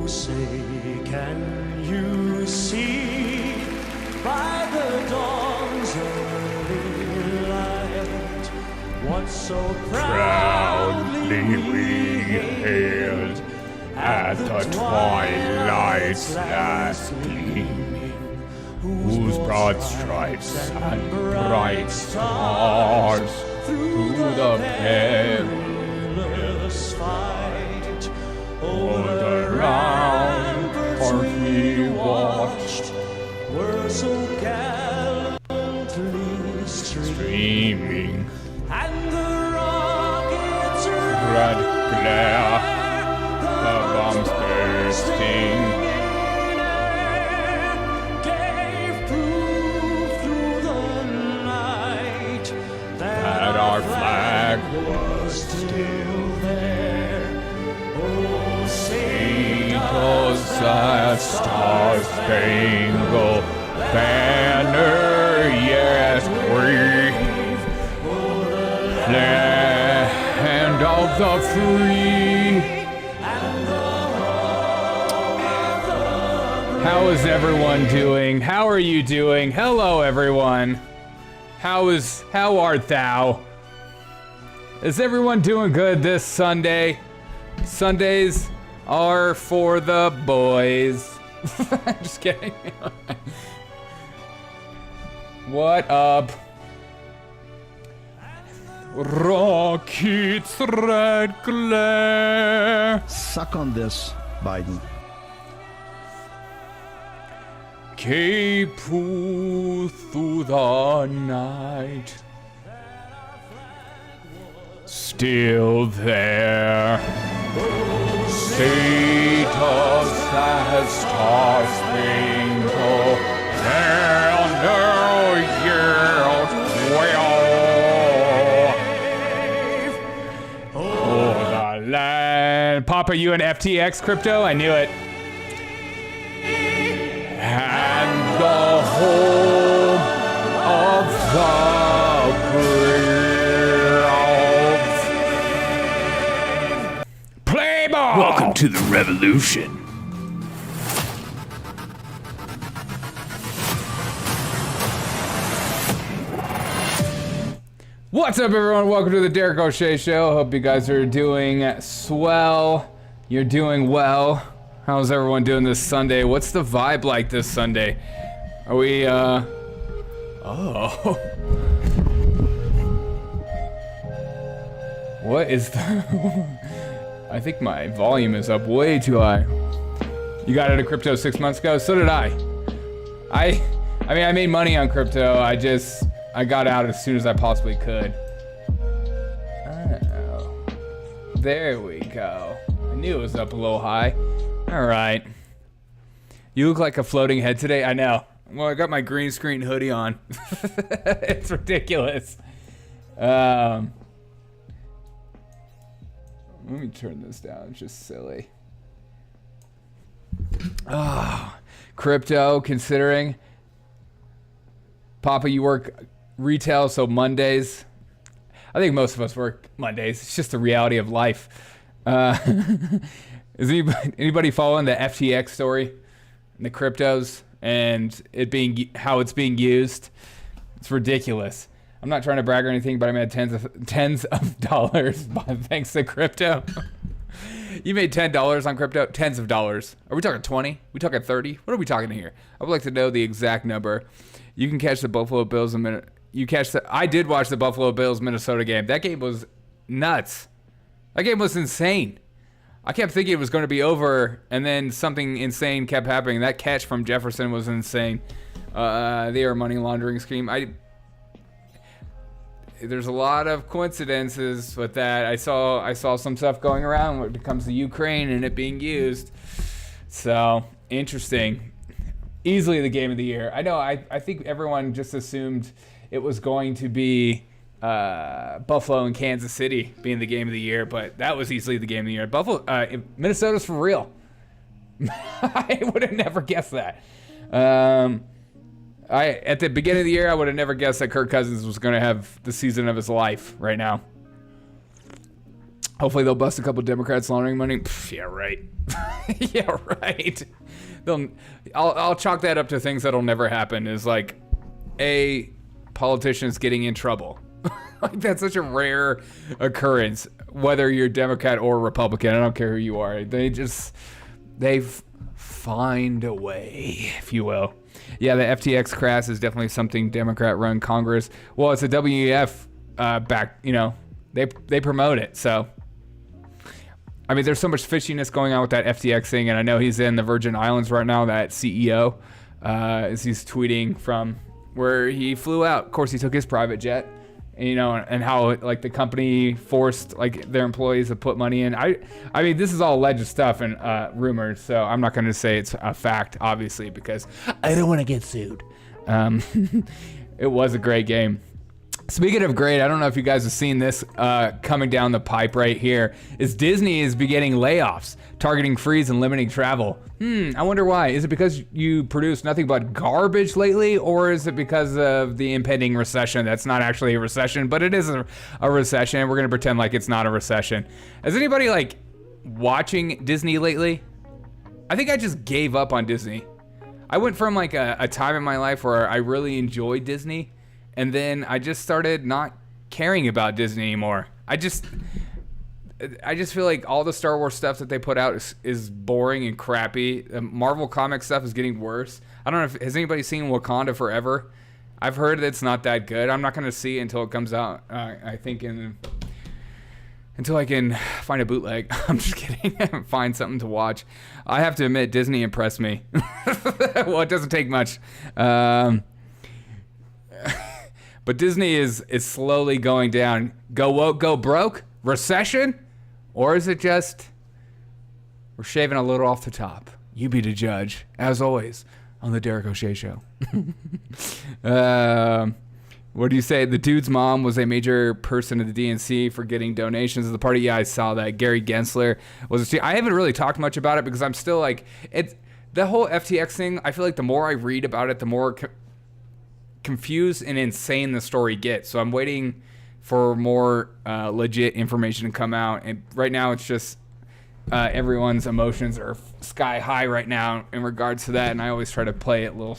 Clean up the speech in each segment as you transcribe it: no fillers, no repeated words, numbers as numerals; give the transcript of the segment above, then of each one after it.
Say, can you see by the dawn's early light what so proudly we hailed at the twilight's last gleaming, whose broad stripes and bright stars through the perilous fight o'er the rampart we watched were so gallantly streaming, and the rockets red glare, the bombs bursting, gave proof through the night that our flag was still there. Oh, Saint us a star-spangled banner yet wave, land of the free. How is everyone doing? How are you doing? Hello, everyone. How art thou? Is everyone doing good this Sunday? Sundays are for the boys. Just kidding. What up? Rockets red glare. Suck on this, Biden. Cape through the night. Still there. Status as star-spangled banner yet wave. Oh, the land. Papa, you an FTX crypto? I knew it. And the home of the brave. Play ball! Welcome to the revolution. What's up, everyone? Welcome to the Derek O'Shea Show. Hope you guys are doing swell. You're doing well. How's everyone doing this Sunday? What's the vibe like this Sunday? Are we, oh. What is the... I think my volume is up way too high. You got into crypto 6 months ago? So did I. I mean, I made money on crypto. I got out as soon as I possibly could. Oh. There we go. I knew it was up a little high. All right. You look like a floating head today. I know. Well, I got my green screen hoodie on. It's ridiculous. Let me turn this down. It's just silly. Crypto, considering. Papa, you work retail, so Mondays. I think most of us work Mondays. It's just the reality of life. Is anybody following the FTX story and the cryptos and how it's being used? It's ridiculous. I'm not trying to brag or anything, but I made tens of dollars thanks to crypto. You made $10 on crypto? Tens of dollars. Are we talking 20? We talking 30? What are we talking here? I would like to know the exact number. You can catch the Buffalo Bills I did watch the Buffalo Bills Minnesota game. That game was nuts. That game was insane. I kept thinking it was going to be over, and then something insane kept happening. That catch from Jefferson was insane. They are money laundering scheme. There's a lot of coincidences with that. I saw some stuff going around when it comes to Ukraine and it being used. So interesting. Easily the game of the year. I know. I think everyone just assumed it was going to be Buffalo and Kansas City being the game of the year, but that was easily the game of the year. Minnesota's for real. I would have never guessed that. At the beginning of the year, I would have never guessed that Kirk Cousins was going to have the season of his life right now. Hopefully they'll bust a couple Democrats laundering money. Yeah, right. Yeah, right. I'll chalk that up to things that'll never happen. Is like, politicians getting in trouble. Like, that's such a rare occurrence, whether you're Democrat or Republican. I don't care who you are. They find a way, if you will. Yeah, the FTX crash is definitely something Democrat-run Congress. Well, it's a WEF back. They promote it. So, I mean, there's so much fishiness going on with that FTX thing, and I know he's in the Virgin Islands right now. That CEO, as he's tweeting from where he flew out. Of course, he took his private jet. And how like the company forced like their employees to put money in. I mean, this is all alleged stuff and rumors, so I'm not going to say it's a fact, obviously, because I don't want to get sued. It was a great game. Speaking of great, I don't know if you guys have seen this coming down the pipe right here. Is Disney is beginning layoffs, targeting freeze and limiting travel. I wonder why. Is it because you produce nothing but garbage lately, or is it because of the impending recession? That's not actually a recession, but it is a recession. We're going to pretend like it's not a recession. Is anybody like watching Disney lately? I think I just gave up on Disney. I went from like a time in my life where I really enjoyed Disney, and then I just started not caring about Disney anymore. I just feel like all the Star Wars stuff that they put out is boring and crappy. The Marvel comic stuff is getting worse. I don't know has anybody seen Wakanda Forever? I've heard that it's not that good. I'm not going to see it until it comes out. I think until I can find a bootleg. I'm just kidding. Find something to watch. I have to admit, Disney impressed me. Well, it doesn't take much. But Disney is slowly going down. Go woke, go broke? Recession? Or is it just we're shaving a little off the top? You be the judge, as always, on the Derek O'Shea Show. What do you say? The dude's mom was a major person at the DNC for getting donations to the party. Yeah, I saw that. Gary Gensler was. I haven't really talked much about it because I'm still like the whole FTX thing. I feel like the more I read about it, the more confused and insane the story gets. So I'm waiting for more legit information to come out. And right now it's just everyone's emotions are sky high right now in regards to that. And I always try to play a little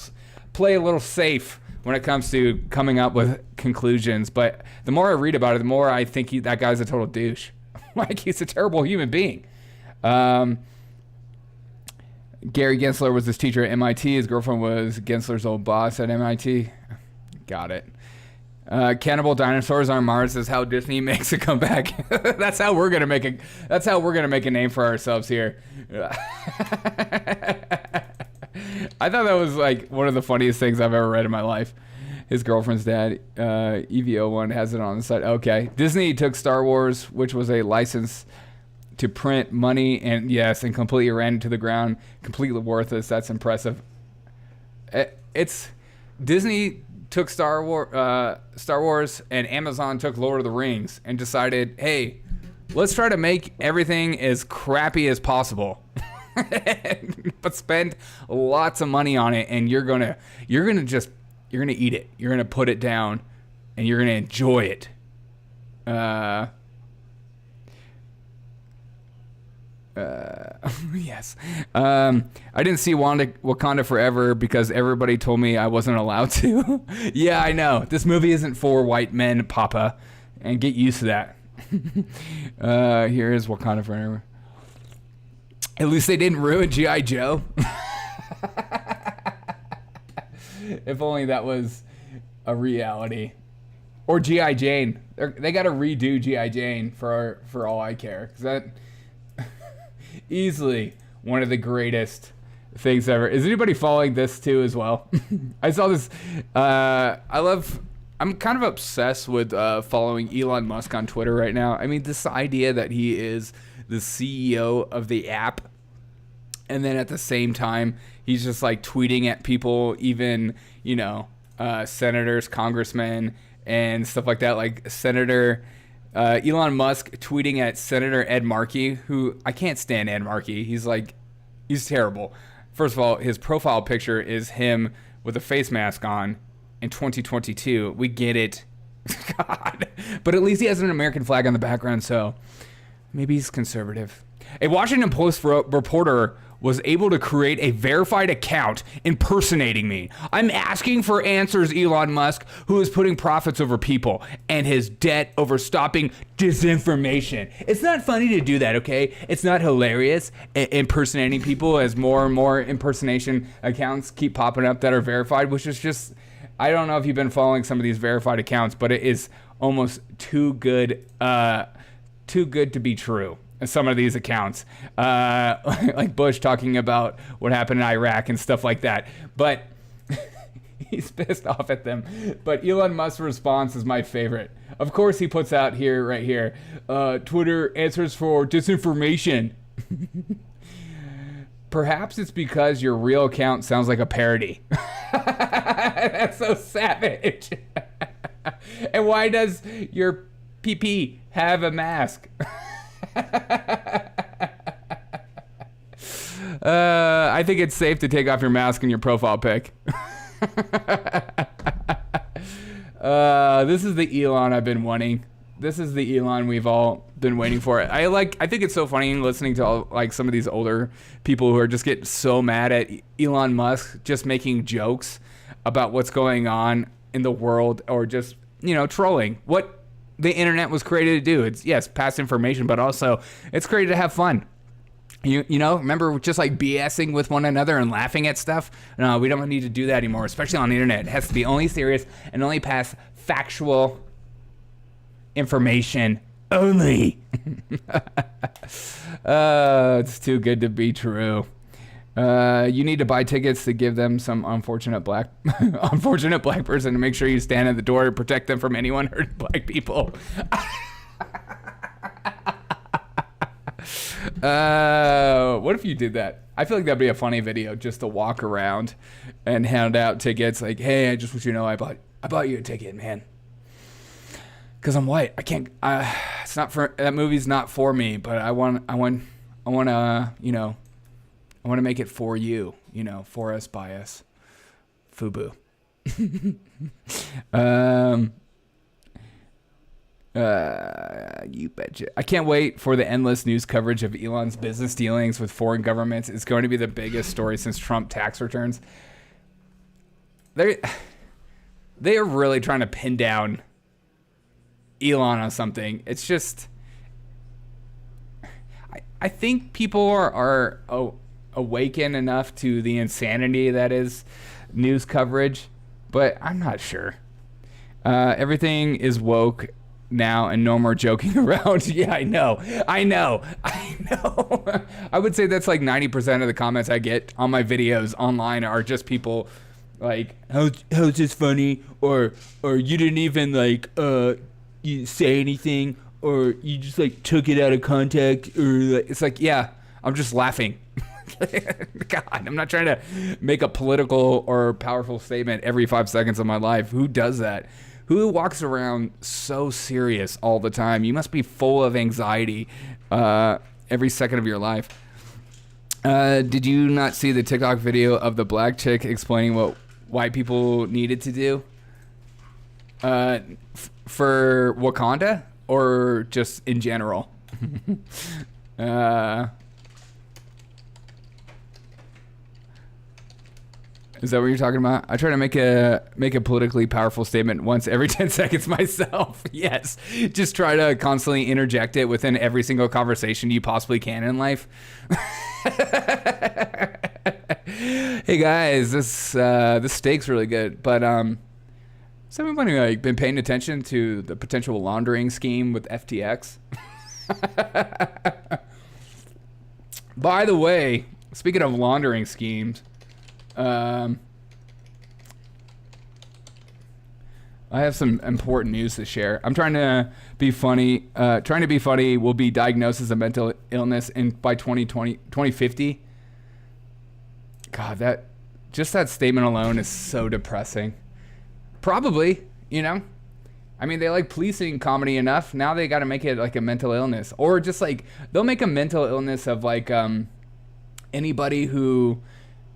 safe when it comes to coming up with conclusions. But the more I read about it, the more I think that guy's a total douche. Like, he's a terrible human being. Gary Gensler was his teacher at MIT. His girlfriend was Gensler's old boss at MIT. Got it. Cannibal dinosaurs on Mars is how Disney makes a comeback. That's how we're gonna make a name for ourselves here. I thought that was like one of the funniest things I've ever read in my life. His girlfriend's dad, EVO1, has it on the site. Okay. Disney took Star Wars, which was a license to print money, and completely ran it to the ground. Completely worthless. That's impressive. It's Disney took Star Wars, and Amazon took Lord of the Rings and decided, hey, let's try to make everything as crappy as possible. But spend lots of money on it, and you're gonna eat it. You're gonna put it down, and you're gonna enjoy it. Yes. I didn't see Wakanda Forever because everybody told me I wasn't allowed to. Yeah, I know. This movie isn't for white men, Papa, and get used to that. Here is Wakanda Forever. At least they didn't ruin G.I. Joe. If only that was a reality. Or G.I. Jane. They got to redo G.I. Jane for all I care. 'Cause that easily one of the greatest things ever. Is anybody following this too as well? I saw this. I'm kind of obsessed with following Elon Musk on Twitter right now. I mean, this idea that he is the CEO of the app, and then at the same time he's just like tweeting at people, even senators, congressmen, and stuff like that. Like Senator Elon Musk tweeting at Senator Ed Markey, who I can't stand. Ed Markey, he's terrible. First of all, his profile picture is him with a face mask on in 2022. We get it. God, but at least he has an American flag on the background, so Maybe he's conservative. A Washington Post reporter was able to create a verified account impersonating me. I'm asking for answers, Elon Musk, who is putting profits over people and his debt over stopping disinformation. It's not funny to do that, okay? It's not hilarious impersonating people as more and more impersonation accounts keep popping up that are verified, which is just, I don't know if you've been following some of these verified accounts, but it is almost too good to be true. Some of these accounts, like Bush talking about what happened in Iraq and stuff like that. But he's pissed off at them. But Elon Musk's response is my favorite. Of course, he puts out here, right here, Twitter answers for disinformation. Perhaps it's because your real account sounds like a parody. That's so savage. And why does your PP have a mask? I think it's safe to take off your mask in your profile pic. This is the Elon I've been wanting. This is the Elon we've all been waiting for. I think it's so funny listening to all, like some of these older people who are just getting so mad at Elon Musk just making jokes about what's going on in the world, or just, trolling. What the internet was created to do. It's, yes, pass information, but also it's created to have fun. Remember just like BSing with one another and laughing at stuff? No, we don't need to do that anymore, especially on the internet. It has to be only serious and only pass factual information only. It's too good to be true. You need to buy tickets to give them some unfortunate black person to make sure you stand at the door to protect them from anyone hurting black people. What if you did that? I feel like that'd be a funny video, just to walk around and hand out tickets. Like, hey, I just want you to know I bought you a ticket, man. Because I'm white. I can't. It's not for that movie's not for me, but I want to make it for you, for us, by us. FUBU. You betcha. I can't wait for the endless news coverage of Elon's business dealings with foreign governments. It's going to be the biggest story since Trump tax returns. They are really trying to pin down Elon on something. It's just, I think people are awaken enough to the insanity that is news coverage, but I'm not sure. Everything is woke now and no more joking around. Yeah, I know. I would say that's like 90% of the comments I get on my videos online are just people like, how's this funny? Or you didn't even like you say anything, or you just like took it out of context, or like, it's like, yeah, I'm just laughing. God, I'm not trying to make a political or powerful statement every 5 seconds of my life. Who does that? Who walks around so serious all the time? You must be full of anxiety every second of your life. Did you not see the TikTok video of the black chick explaining what white people needed to do for Wakanda, or just in general? Is that what you're talking about? I try to make a politically powerful statement once every 10 seconds myself. Yes. Just try to constantly interject it within every single conversation you possibly can in life. Hey guys, this steak's really good, but has everybody like been paying attention to the potential laundering scheme with FTX? By the way, speaking of laundering schemes, I have some important news to share. I'm trying to be funny. Will be diagnosed as a mental illness by 2050. God, that statement alone is so depressing. Probably, I mean, they like policing comedy enough. Now they got to make it like a mental illness, or just like they'll make a mental illness of like anybody who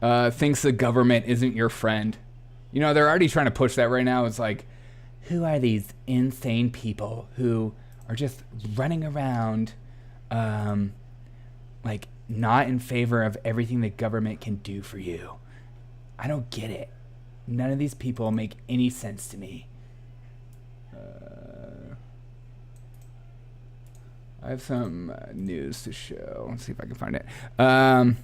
thinks the government isn't your friend. They're already trying to push that right now. It's like, who are these insane people who are just running around like not in favor of everything the government can do for you. I don't get it. None of these people make any sense to me. I have some news to show. Let's see if I can find it.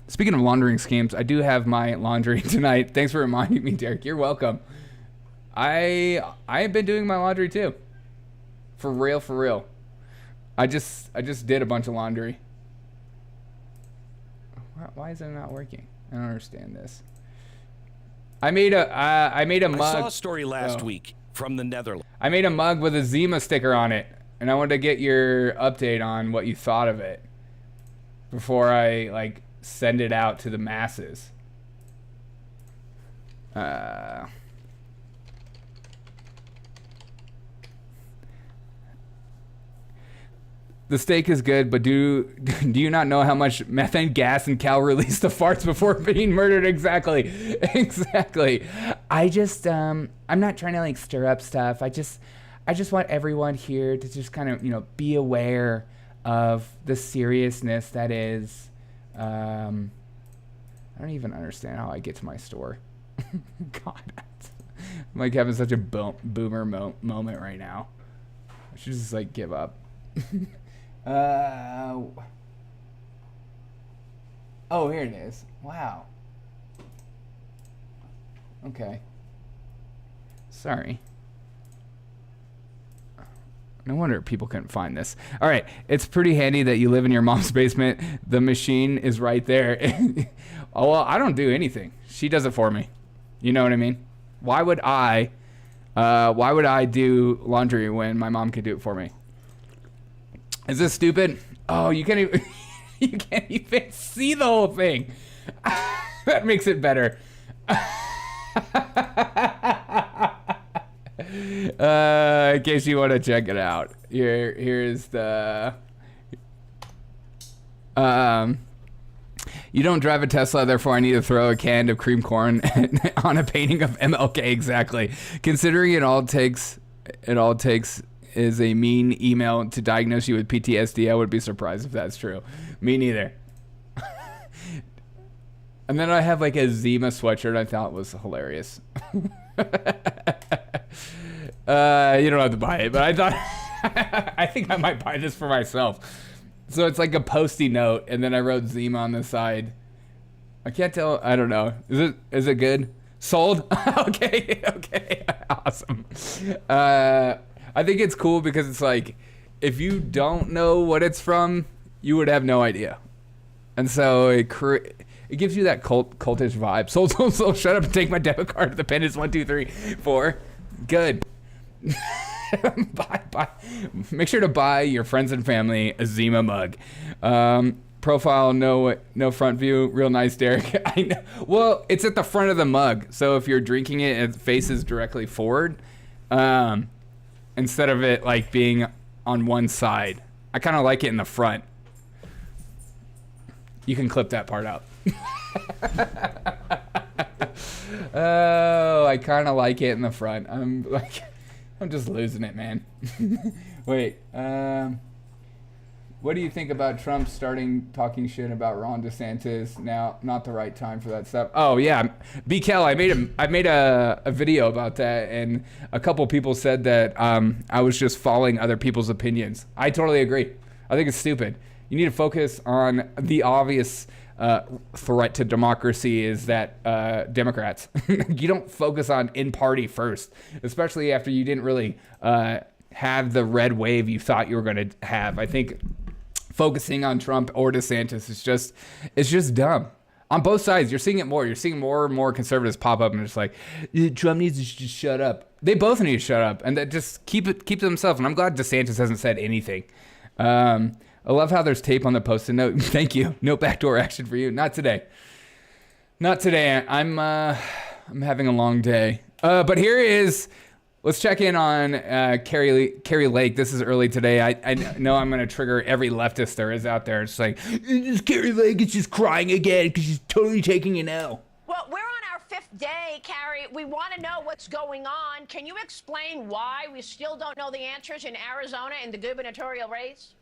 Speaking of laundering schemes, I do have my laundry tonight. Thanks for reminding me, Derek. You're welcome. I have been doing my laundry too. For real, for real. I just did a bunch of laundry. Why is it not working? I don't understand this. I made a mug. I saw a story last week from the Netherlands. I made a mug with a Zima sticker on it. And I wanted to get your update on what you thought of it before I like send it out to the masses. The steak is good, but do you not know how much methane gas and Cal released the farts before being murdered? Exactly. I just I'm not trying to like stir up stuff. I just want everyone here to just kind of, be aware of the seriousness that is. I don't even understand how I get to my store. God, I'm like having such a boomer moment right now. I should just like give up. Oh, here it is. Wow. Okay. Sorry. No wonder people couldn't find this. All right. It's pretty handy that you live in your mom's basement. The machine is right there. Oh, well, I don't do anything. She does it for me. You know what I mean? Why would I do laundry when my mom could do it for me? Is this stupid? Oh, you can't even, you can't even see the whole thing. That makes it better. In case you want to check it out, here's the you don't drive a Tesla, therefore I need to throw a can of cream corn on a painting of MLK. Exactly. Considering it all takes is a mean email to diagnose you with PTSD, I would be surprised if that's true. Me neither. And then I have like a Zima sweatshirt I thought was hilarious. You don't have to buy it, but I thought I think I might buy this for myself. So it's like a posty note, and then I wrote Zima on the side. I can't tell. I don't know. Is it good? Sold? Okay. Awesome. I think it's cool because it's like, if you don't know what it's from, you would have no idea. And so it gives you that cultish vibe. Sold, shut up and take my debit card. The pen is 1, 2, 3, 4. Good. Bye. Make sure to buy your friends and family a Zima mug. Profile, no front view. Real nice, Derek. I know. Well, it's at the front of the mug. So if you're drinking it, it faces directly forward. Instead of it like being on one side. I kind of like it in the front. You can clip that part out. Oh, I kind of like it in the front. I'm just losing it, man. Wait, what do you think about Trump talking shit about Ron DeSantis? Now, not the right time for that stuff. Oh yeah, BKL, I made a video about that, and a couple people said that I was just following other people's opinions. I totally agree. I think it's stupid. You need to focus on the obvious threat to democracy is that Democrats. You don't focus on in-party first, especially after you didn't really have the red wave you thought you were going to have. I think focusing on Trump or DeSantis is just dumb. On both sides, you're seeing it more. You're seeing more and more conservatives pop up and just like, Trump needs to just shut up. They both need to shut up and that just keep to themselves. And I'm glad DeSantis hasn't said anything. I love how there's tape on the post-it note. Thank you. No backdoor action for you. Not today. I'm having a long day. But here is. Let's check in on KariLake. This is early today. I know I'm going to trigger every leftist there is out there. It's like, this KariLake is just crying again because she's totally taking an L. Well, we're on our 5th day, Kari. We want to know what's going on. Can you explain why we still don't know the answers in Arizona in the gubernatorial race?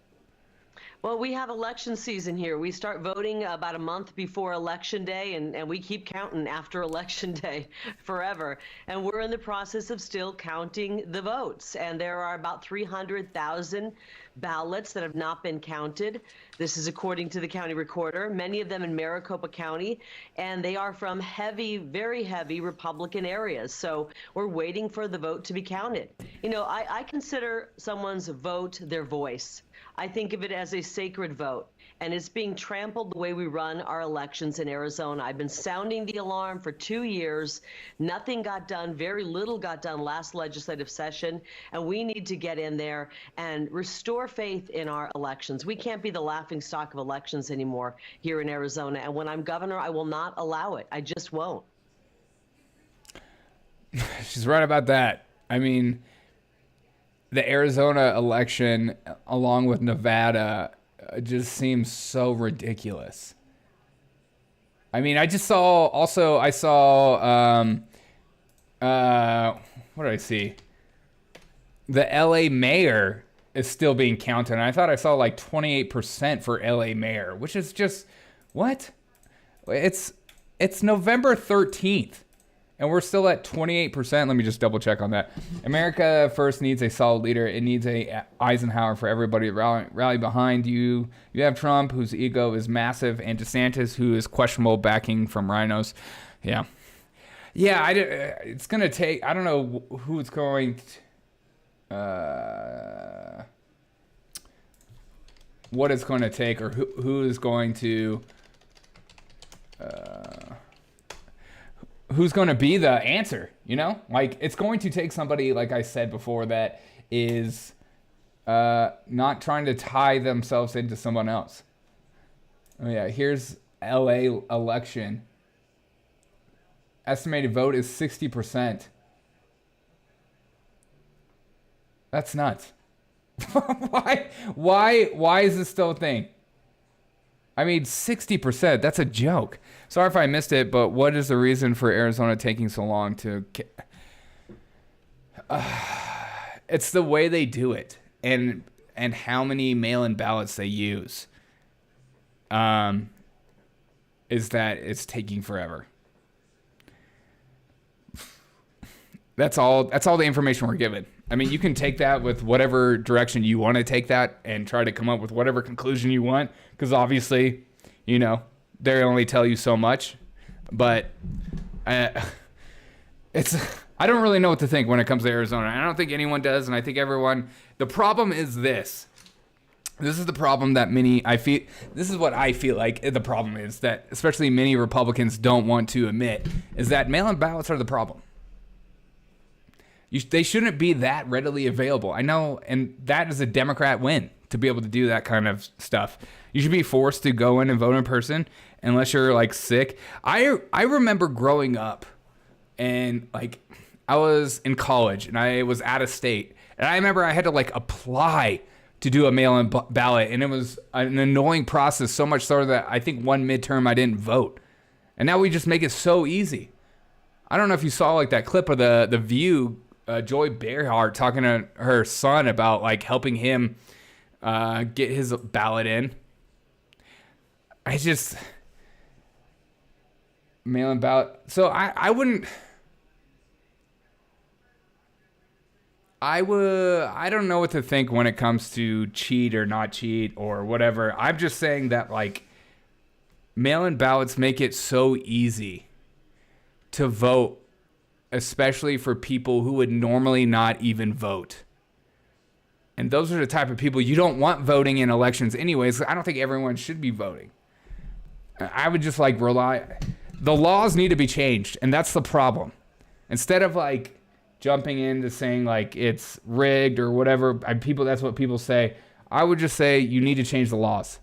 Well, we have election season here. We start voting about a month before Election Day, and we keep counting after Election Day forever. And we're in the process of still counting the votes. And there are about 300,000 ballots that have not been counted. This is according to the county recorder, many of them in Maricopa County, and they are from heavy, very heavy Republican areas. So we're waiting for the vote to be counted. You know, I consider someone's vote their voice. I think of it as a sacred vote, and it's being trampled the way we run our elections in Arizona. I've been sounding the alarm for 2 years. Nothing got done. Very little got done last legislative session, and we need to get in there and restore faith in our elections. We can't be the laughing stock of elections anymore here in Arizona, and when I'm governor, I will not allow it. I just won't. She's right about that. I mean, the Arizona election, along with Nevada, just seems so ridiculous. I mean, I saw, what did I see? The LA mayor is still being counted. And I thought I saw like 28% for LA mayor, which is just, what? It's November 13th. And we're still at 28%. Let me just double check on that. America first needs a solid leader. It needs a Eisenhower for everybody to rally behind. You have Trump, whose ego is massive, and DeSantis, who is questionable backing from rhinos. Yeah. It's going to take, I don't know who it's going to, what it's going to take, or who is going to, who's going to be the answer, you know? Like, it's going to take somebody, like I said before, that is not trying to tie themselves into someone else. Oh, yeah, here's LA election. Estimated vote is 60%. That's nuts. Why is this still a thing? I mean, 60%, that's a joke. Sorry if I missed it, but what is the reason for Arizona taking so long to... it's the way they do it, and how many mail-in ballots they use. Is that it's taking forever. That's all the information we're given. I mean, you can take that with whatever direction you want to take that and try to come up with whatever conclusion you want, because obviously, you know, they only tell you so much. But I don't really know what to think when it comes to Arizona. I don't think anyone does, and I think everyone... The problem is this. This is the problem that this is what I feel like the problem is, that especially many Republicans don't want to admit, is that mail-in ballots are the problem. They shouldn't be that readily available. I know, and that is a Democrat win, to be able to do that kind of stuff. You should be forced to go in and vote in person unless you're like sick. I remember growing up, and like I was in college and I was out of state, and I remember I had to like apply to do a mail-in ballot, and it was an annoying process, so much so that I think one midterm I didn't vote. And now we just make it so easy. I don't know if you saw like that clip of the View, Joy Behar talking to her son about like helping him get his ballot in. I just mail-in ballot. So I don't know what to think when it comes to cheat or not cheat or whatever. I'm just saying that like mail-in ballots make it so easy to vote, especially for people who would normally not even vote. And those are the type of people you don't want voting in elections anyways. I don't think everyone should be voting. I would just like the laws need to be changed, and that's the problem. Instead of like jumping into saying like it's rigged or whatever, that's what people say. I would just say you need to change the laws.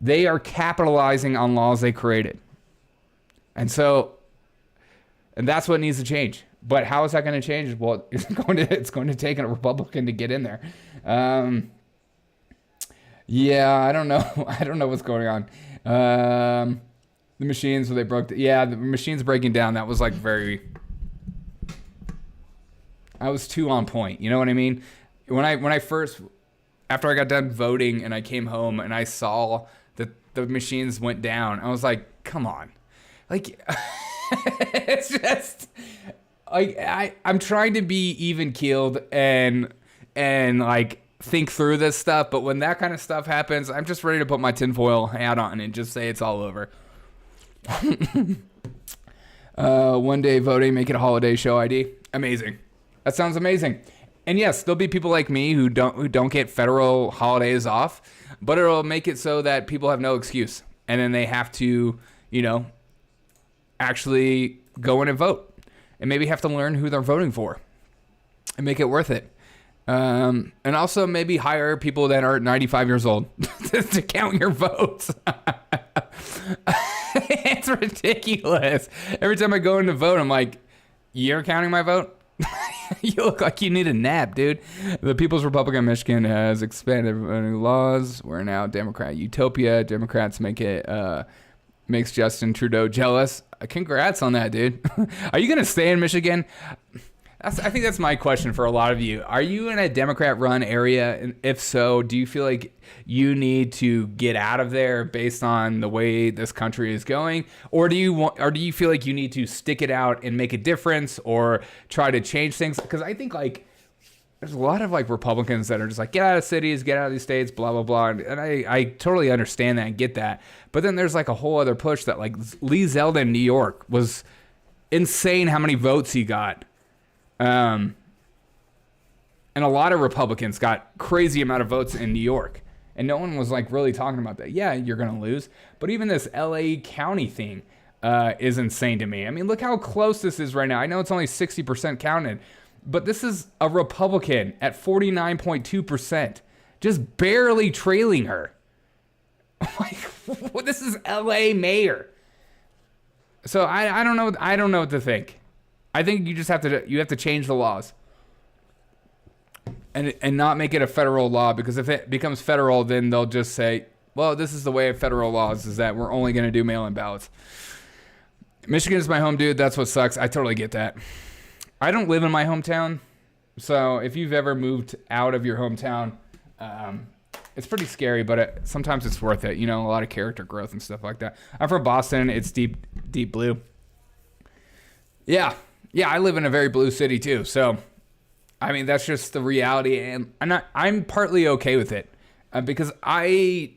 They are capitalizing on laws they created. And that's what needs to change. But how is that going to change? Well, it's going to take a Republican to get in there. Yeah, I don't know. I don't know what's going on. The machines, where they broke. The machines breaking down. That was like I was too on point. You know what I mean? When I first after I got done voting and I came home and I saw that the machines went down, I was like, come on. Like, it's just, I'm trying to be even keeled and like think through this stuff. But when that kind of stuff happens, I'm just ready to put my tinfoil hat on and just say it's all over. One day voting, make it a holiday show ID. Amazing. That sounds amazing. And yes, there'll be people like me who don't get federal holidays off, but it'll make it so that people have no excuse. And then they have to, actually go in and vote. And maybe have to learn who they're voting for. And make it worth it. And also maybe hire people that are 95 years old to count your votes. It's ridiculous. Every time I go in to vote, I'm like, you're counting my vote? You look like you need a nap, dude. The People's Republic of Michigan has expanded voting laws. We're now Democrat utopia. Democrats makes Justin Trudeau jealous. Congrats on that, dude. Are you going to stay in Michigan? I think that's my question for a lot of you. Are you in a Democrat-run area? And if so, do you feel like you need to get out of there based on the way this country is going, or do you feel like you need to stick it out and make a difference, or try to change things? Because I think like there's a lot of like Republicans that are just like, get out of cities, get out of these states, blah blah blah, and I totally understand that and get that. But then there's like a whole other push that like Lee Zeldin in New York was insane how many votes he got. And a lot of Republicans got crazy amount of votes in New York, and no one was like really talking about that. Yeah, you're going to lose. But even this LA County thing is insane to me. I mean, look how close this is right now. I know it's only 60% counted, but this is a Republican at 49.2%, just barely trailing her. Like, this is LA mayor. So I don't know. I don't know what to think. I think you just have to change the laws and not make it a federal law, because if it becomes federal, then they'll just say, well, this is the way of federal laws, is that we're only going to do mail-in ballots. Michigan is my home, dude. That's what sucks. I totally get that. I don't live in my hometown. So if you've ever moved out of your hometown, it's pretty scary, but sometimes it's worth it. A lot of character growth and stuff like that. I'm from Boston. It's deep blue. Yeah, I live in a very blue city too. So, I mean, that's just the reality, and I'm partly okay with it because I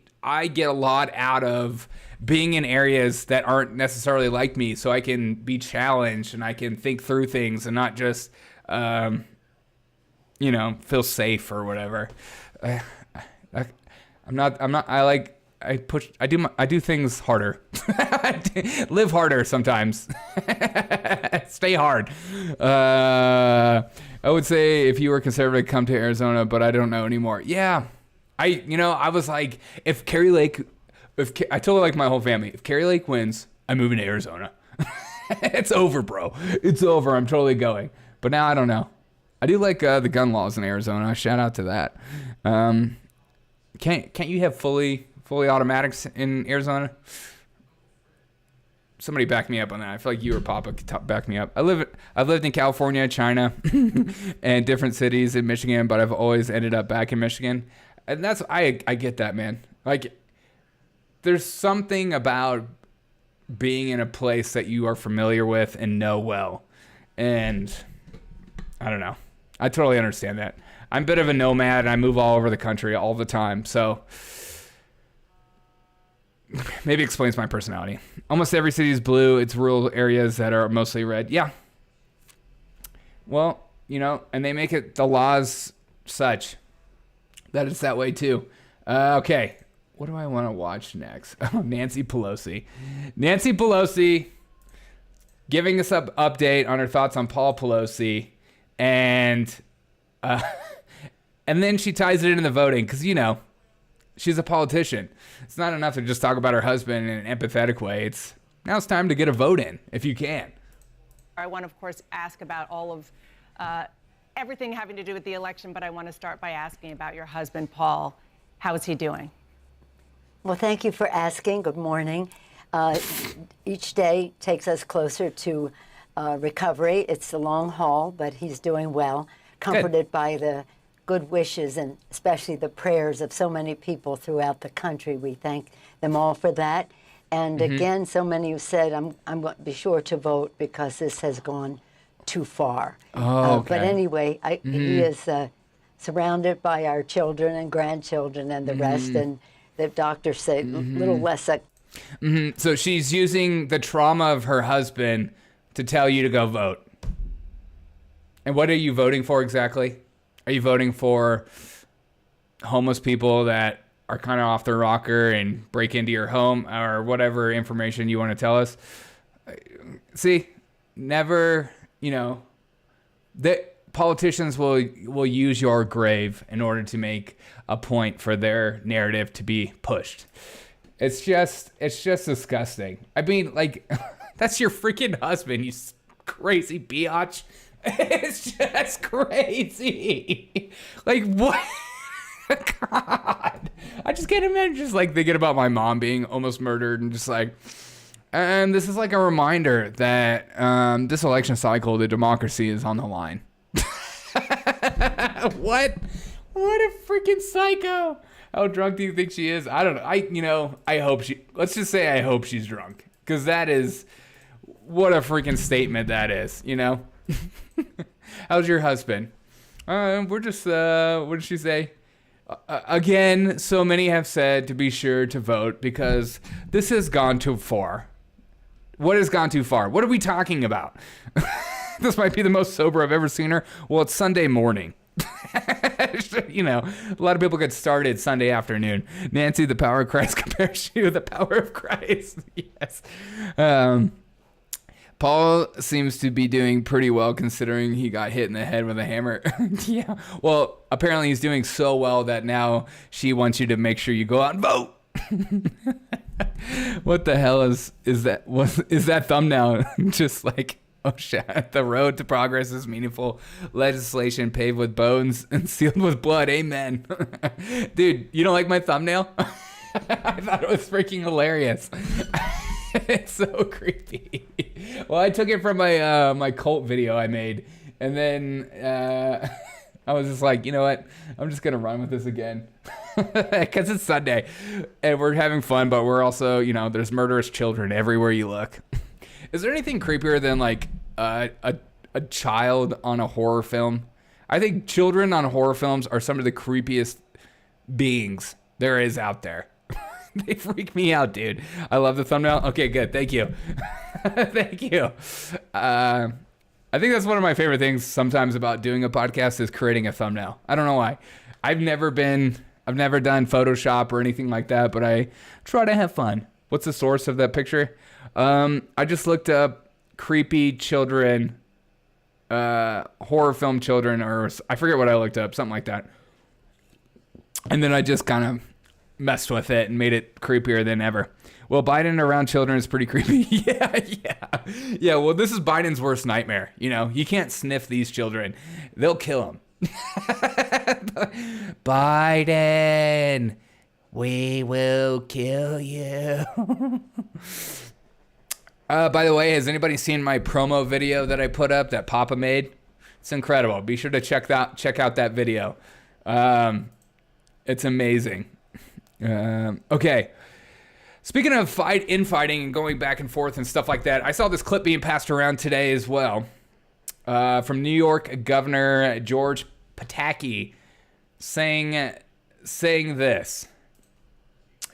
get a lot out of being in areas that aren't necessarily like me, so I can be challenged and I can think through things and not just, feel safe or whatever. I do things harder. Live harder sometimes. Stay hard. I would say if you were conservative, come to Arizona, but I don't know anymore. Yeah. I was like, if KariLake, I told like my whole family, if KariLake wins, I'm moving to Arizona. It's over, bro. It's over. I'm totally going. But now I don't know. I do like the gun laws in Arizona. Shout out to that. Can't you have fully automatics in Arizona? Somebody back me up on that. I feel like you or Papa could back me up. I've lived in California, China, and different cities in Michigan, but I've always ended up back in Michigan. And that's I get that, man. Like, there's something about being in a place that you are familiar with and know well. And I don't know. I totally understand that. I'm a bit of a nomad, and I move all over the country all the time. So maybe explains my personality. Almost every city is blue. It's rural areas that are mostly red. Yeah. Well, and they make it the laws such that it's that way too. Okay. What do I want to watch next? Oh, Nancy Pelosi. Nancy Pelosi giving us an update on her thoughts on Paul Pelosi. And then she ties it into the voting because, she's a politician. It's not enough to just talk about her husband in an empathetic way. Now it's time to get a vote in, if you can. I want to, of course, ask about all of everything having to do with the election, but I want to start by asking about your husband, Paul. How is he doing? Well, thank you for asking. Good morning. Each day takes us closer to recovery. It's a long haul, but he's doing well, comforted by the good wishes and especially the prayers of so many people throughout the country. We thank them all for that. And again, so many who said, I'm going to be sure to vote because this has gone too far. But anyway, he is surrounded by our children and grandchildren and the rest, and the doctors say a little less. So she's using the trauma of her husband to tell you to go vote. And what are you voting for exactly? Are you voting for homeless people that are kind of off their rocker and break into your home, or whatever information you want to tell us? See, never, that politicians will use your grave in order to make a point for their narrative to be pushed. It's just disgusting. I mean, like, that's your freaking husband, you crazy biatch. It's just crazy. Like, what? God. I just can't imagine just like thinking about my mom being almost murdered and just like, and this is like a reminder that this election cycle, the democracy is on the line. What a freaking psycho. How drunk do you think she is? I don't know. I hope let's just say I hope she's drunk. Because that is, what a freaking statement that is, How's your husband? We're just, what did she say? Again, so many have said to be sure to vote because this has gone too far. What has gone too far? What are we talking about? This might be the most sober I've ever seen her. Well, it's Sunday morning. A lot of people get started Sunday afternoon. Nancy, the power of Christ compares you to the power of Christ. Yes. Paul seems to be doing pretty well considering he got hit in the head with a hammer. Yeah. Well, apparently he's doing so well that now she wants you to make sure you go out and vote. What the hell is that? Is that thumbnail just like, oh shit, the road to progress is meaningful legislation paved with bones and sealed with blood. Amen. Dude, you don't like my thumbnail? I thought it was freaking hilarious. It's so creepy. Well, I took it from my my cult video I made, and then I was just like, you know what? I'm just gonna run with this again, because it's Sunday, and we're having fun, but we're also, there's murderous children everywhere you look. Is there anything creepier than like a child on a horror film? I think children on horror films are some of the creepiest beings there is out there. They freak me out, dude. I love the thumbnail. Okay, good. Thank you. Thank you. I think that's one of my favorite things sometimes about doing a podcast is creating a thumbnail. I don't know why. I've never done Photoshop or anything like that, but I try to have fun. What's the source of that picture? I just looked up creepy children, horror film children, or I forget what I looked up, something like that. And then I just kind of messed with it and made it creepier than ever. Well, Biden around children is pretty creepy. Yeah. Well, this is Biden's worst nightmare. You can't sniff these children. They'll kill him. Biden, we will kill you. By the way, has anybody seen my promo video that I put up that Papa made? It's incredible. Be sure to check out that video. It's amazing. Okay. Speaking of infighting and going back and forth and stuff like that, I saw this clip being passed around today as well, from New York Governor George Pataki saying this.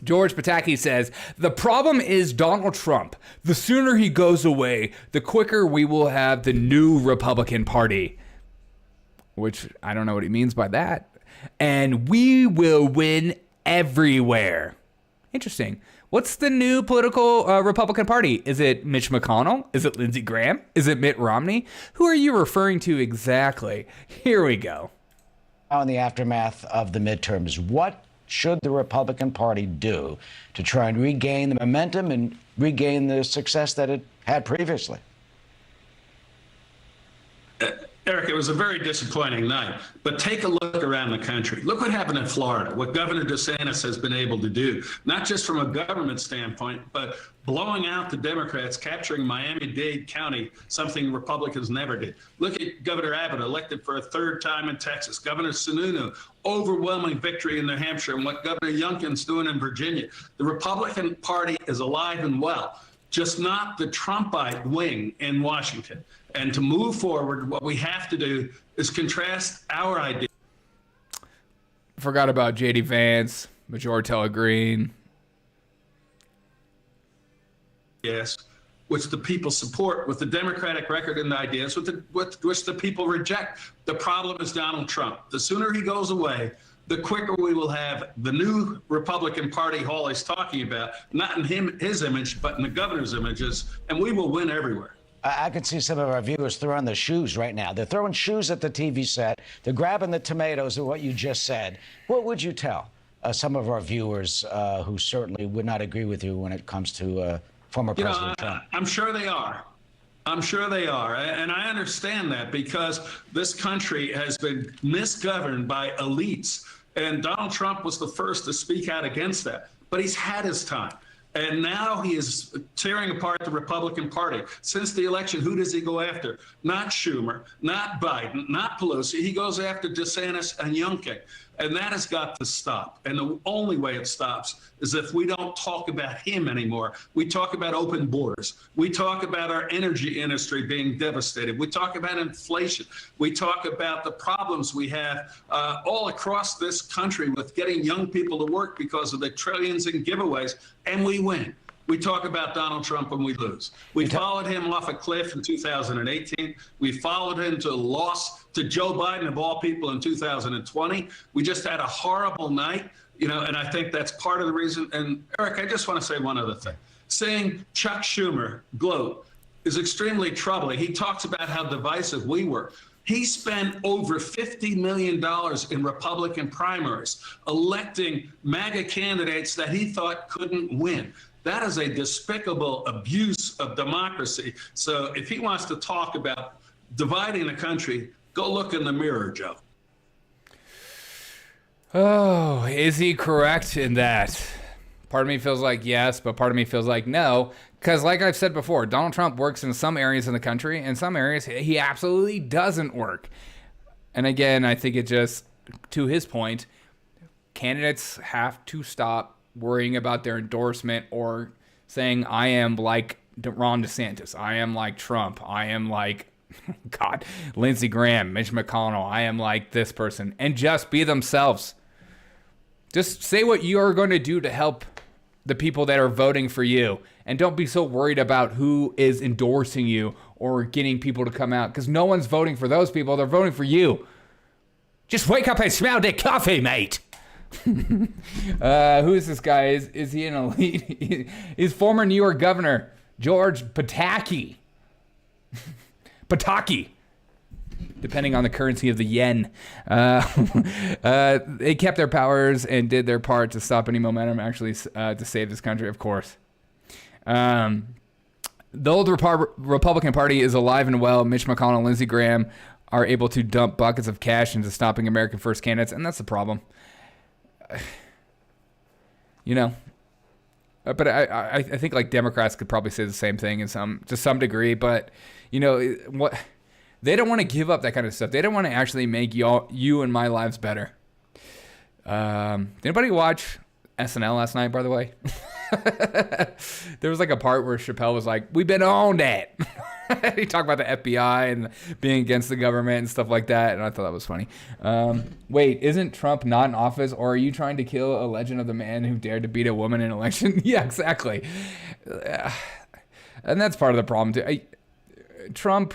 George Pataki says, "The problem is Donald Trump. The sooner he goes away, the quicker we will have the new Republican Party." Which I don't know what he means by that. "And we will win everywhere." Interesting. What's the new political Republican Party? Is it Mitch McConnell? Is it Lindsey Graham? Is it Mitt Romney? Who are you referring to exactly? Here we go. In the aftermath of the midterms, what should the Republican Party do to try and regain the momentum and regain the success that it had previously? Eric, it was a very disappointing night. But take a look around the country. Look what happened in Florida, what Governor DeSantis has been able to do, not just from a government standpoint, but blowing out the Democrats, capturing Miami-Dade County, something Republicans never did. Look at Governor Abbott, elected for a third time in Texas. Governor Sununu, overwhelming victory in New Hampshire, and what Governor Youngkin's doing in Virginia. The Republican Party is alive and well, just not the Trumpite wing in Washington. And to move forward, what we have to do is contrast our ideas. Forgot about J.D. Vance, Majortella Green. Yes, which the people support, with the Democratic record and the ideas, which the people reject. The problem is Donald Trump. The sooner he goes away, the quicker we will have the new Republican Party Hall he's talking about, not in his image, but in the governor's images, and we will win everywhere. I can see some of our viewers throwing the shoes right now. They're throwing shoes at the TV set. They're grabbing the tomatoes of what you just said. What would you tell some of our viewers who certainly would not agree with you when it comes to former President Trump? I'm sure they are. I'm sure they are. And I understand that, because this country has been misgoverned by elites. And Donald Trump was the first to speak out against that. But he's had his time. And now he is tearing apart the Republican Party. Since the election, who does he go after? Not Schumer, not Biden, not Pelosi. He goes after DeSantis and Youngkin. And that has got to stop. And the only way it stops is if we don't talk about him anymore. We talk about open borders. We talk about our energy industry being devastated. We talk about inflation. We talk about the problems we have all across this country with getting young people to work because of the trillions in giveaways, and we win. We talk about Donald Trump and we lose. We followed him off a cliff in 2018. We followed him to a loss to Joe Biden, of all people, in 2020. We just had a horrible night, and I think that's part of the reason. And Eric, I just want to say one other thing. Seeing Chuck Schumer gloat is extremely troubling. He talks about how divisive we were. He spent over $50 million in Republican primaries, electing MAGA candidates that he thought couldn't win. That is a despicable abuse of democracy. So if he wants to talk about dividing the country, go look in the mirror, Joe. Oh, is he correct in that? Part of me feels like yes, but part of me feels like no. Because like I've said before, Donald Trump works in some areas in the country. In some areas, he absolutely doesn't work. And again, I think it just, to his point, candidates have to stop worrying about their endorsement or saying, I am like Ron DeSantis. I am like Trump. I am like, God, Lindsey Graham, Mitch McConnell. I am like this person. And just be themselves. Just say what you are going to do to help the people that are voting for you. And don't be so worried about who is endorsing you or getting people to come out. Because no one's voting for those people. They're voting for you. Just wake up and smell the coffee, mate. Who is this guy? Is he an elite? He's former New York Governor George Pataki. Pataki, depending on the currency of the yen. They kept their powers and did their part to stop any momentum, actually, to save this country, of course. The old Republican Party is alive and well. Mitch McConnell and Lindsey Graham are able to dump buckets of cash into stopping American first candidates, and that's the problem. But I think like Democrats could probably say the same thing to some degree, but what they don't want to give up that kind of stuff. They don't want to actually make you and my lives better. Did anybody watch SNL last night, by the way? There was like a part where Chappelle was like, we've been on that. He talked about the FBI and being against the government and stuff like that, and I thought that was funny. Wait, isn't Trump not in office, or are you trying to kill a legend of the man who dared to beat a woman in an election? Yeah, exactly. And that's part of the problem, too. Trump,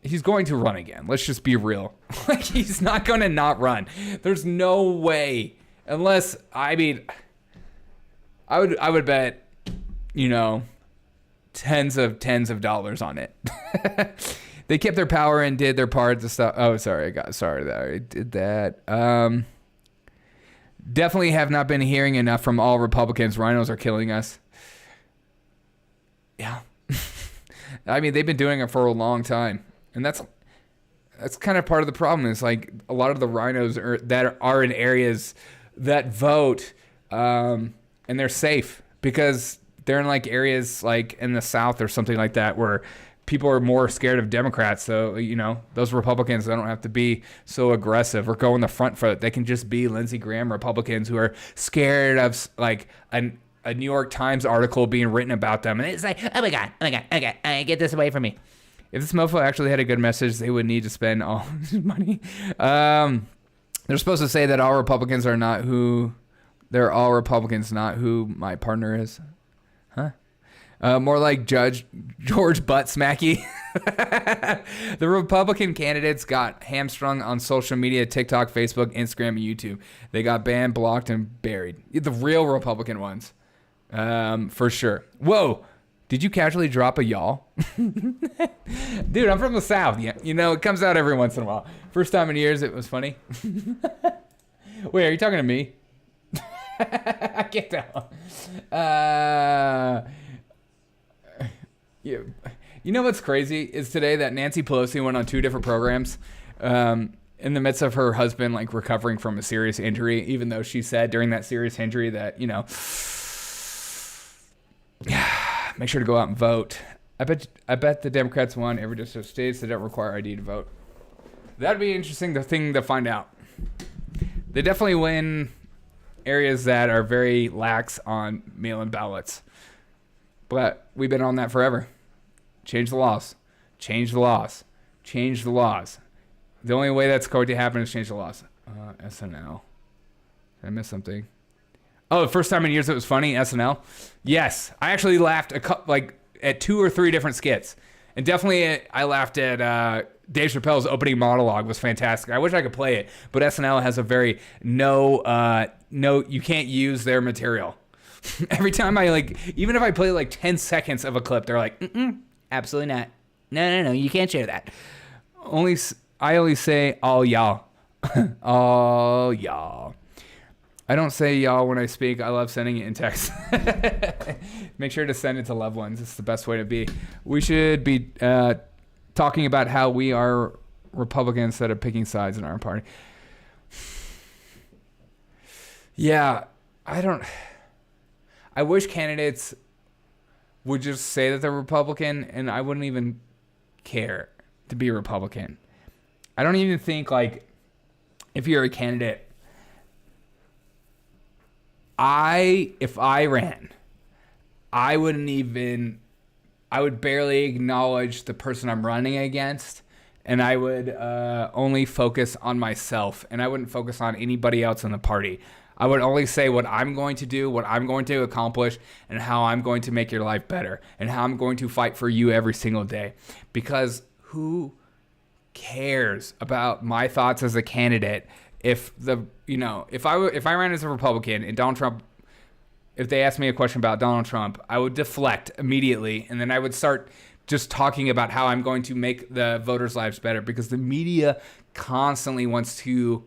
he's going to run again. Let's just be real. Like, he's not going to not run. There's no way, unless, I would bet, tens of dollars on it. They kept their power and did their part to stop. Oh, sorry. I did that. Definitely have not been hearing enough from all Republicans. Rhinos are killing us. Yeah. They've been doing it for a long time. And that's kind of part of the problem. Is like a lot of the rhinos that are in areas that vote, and they're safe because they're in like areas like in the South or something like that where people are more scared of Democrats. So, those Republicans, they don't have to be so aggressive or go in the front foot. They can just be Lindsey Graham Republicans who are scared of like a New York Times article being written about them. And it's like, oh my God, okay, get this away from me. If this mofo actually had a good message, they would need to spend all his money. They're supposed to say that all Republicans are not who, they're all Republicans, not who my partner is. Huh? More like Judge George Buttsmacky. The Republican candidates got hamstrung on social media, TikTok, Facebook, Instagram, and YouTube. They got banned, blocked, and buried. The real Republican ones. For sure. Whoa. Did you casually drop a y'all? Dude, I'm from the South. Yeah, it comes out every once in a while. First time in years, it was funny. Wait, are you talking to me? I can't tell. Yeah. You know what's crazy is today that Nancy Pelosi went on 2 different programs in the midst of her husband like recovering from a serious injury, even though she said during that serious injury that, make sure to go out and vote. I bet the Democrats won every district of states that don't require ID to vote. That'd be interesting thing to find out. They definitely win areas that are very lax on mail-in ballots. But we've been on that forever. Change the laws. Change the laws. Change the laws. The only way that's going to happen is change the laws. SNL. Did I miss something? Oh, the first time in years it was funny, SNL. Yes, I actually laughed at 2 or 3 different skits, and definitely I laughed at Dave Chappelle's opening monologue was fantastic. I wish I could play it, but SNL has a very no, you can't use their material. Every time even if I play like 10 seconds of a clip, they're like, absolutely not. No, you can't share that. I only say all y'all, all y'all. I don't say y'all when I speak. I love sending it in text. Make sure to send it to loved ones. It's the best way to be. We should be talking about how we are Republicans instead of picking sides in our party. Yeah, I wish candidates would just say that they're Republican, and I wouldn't even care to be a Republican. I don't even think, if you're a candidate, if I ran, I would barely acknowledge the person I'm running against, and I would only focus on myself, and I wouldn't focus on anybody else in the party. I would only say what I'm going to do, what I'm going to accomplish, and how I'm going to make your life better, and how I'm going to fight for you every single day. Because who cares about my thoughts as a candidate if I ran as a Republican and Donald Trump, if they asked me a question about Donald Trump, I would deflect immediately, and then I would start just talking about how I'm going to make the voters' lives better, because the media constantly wants to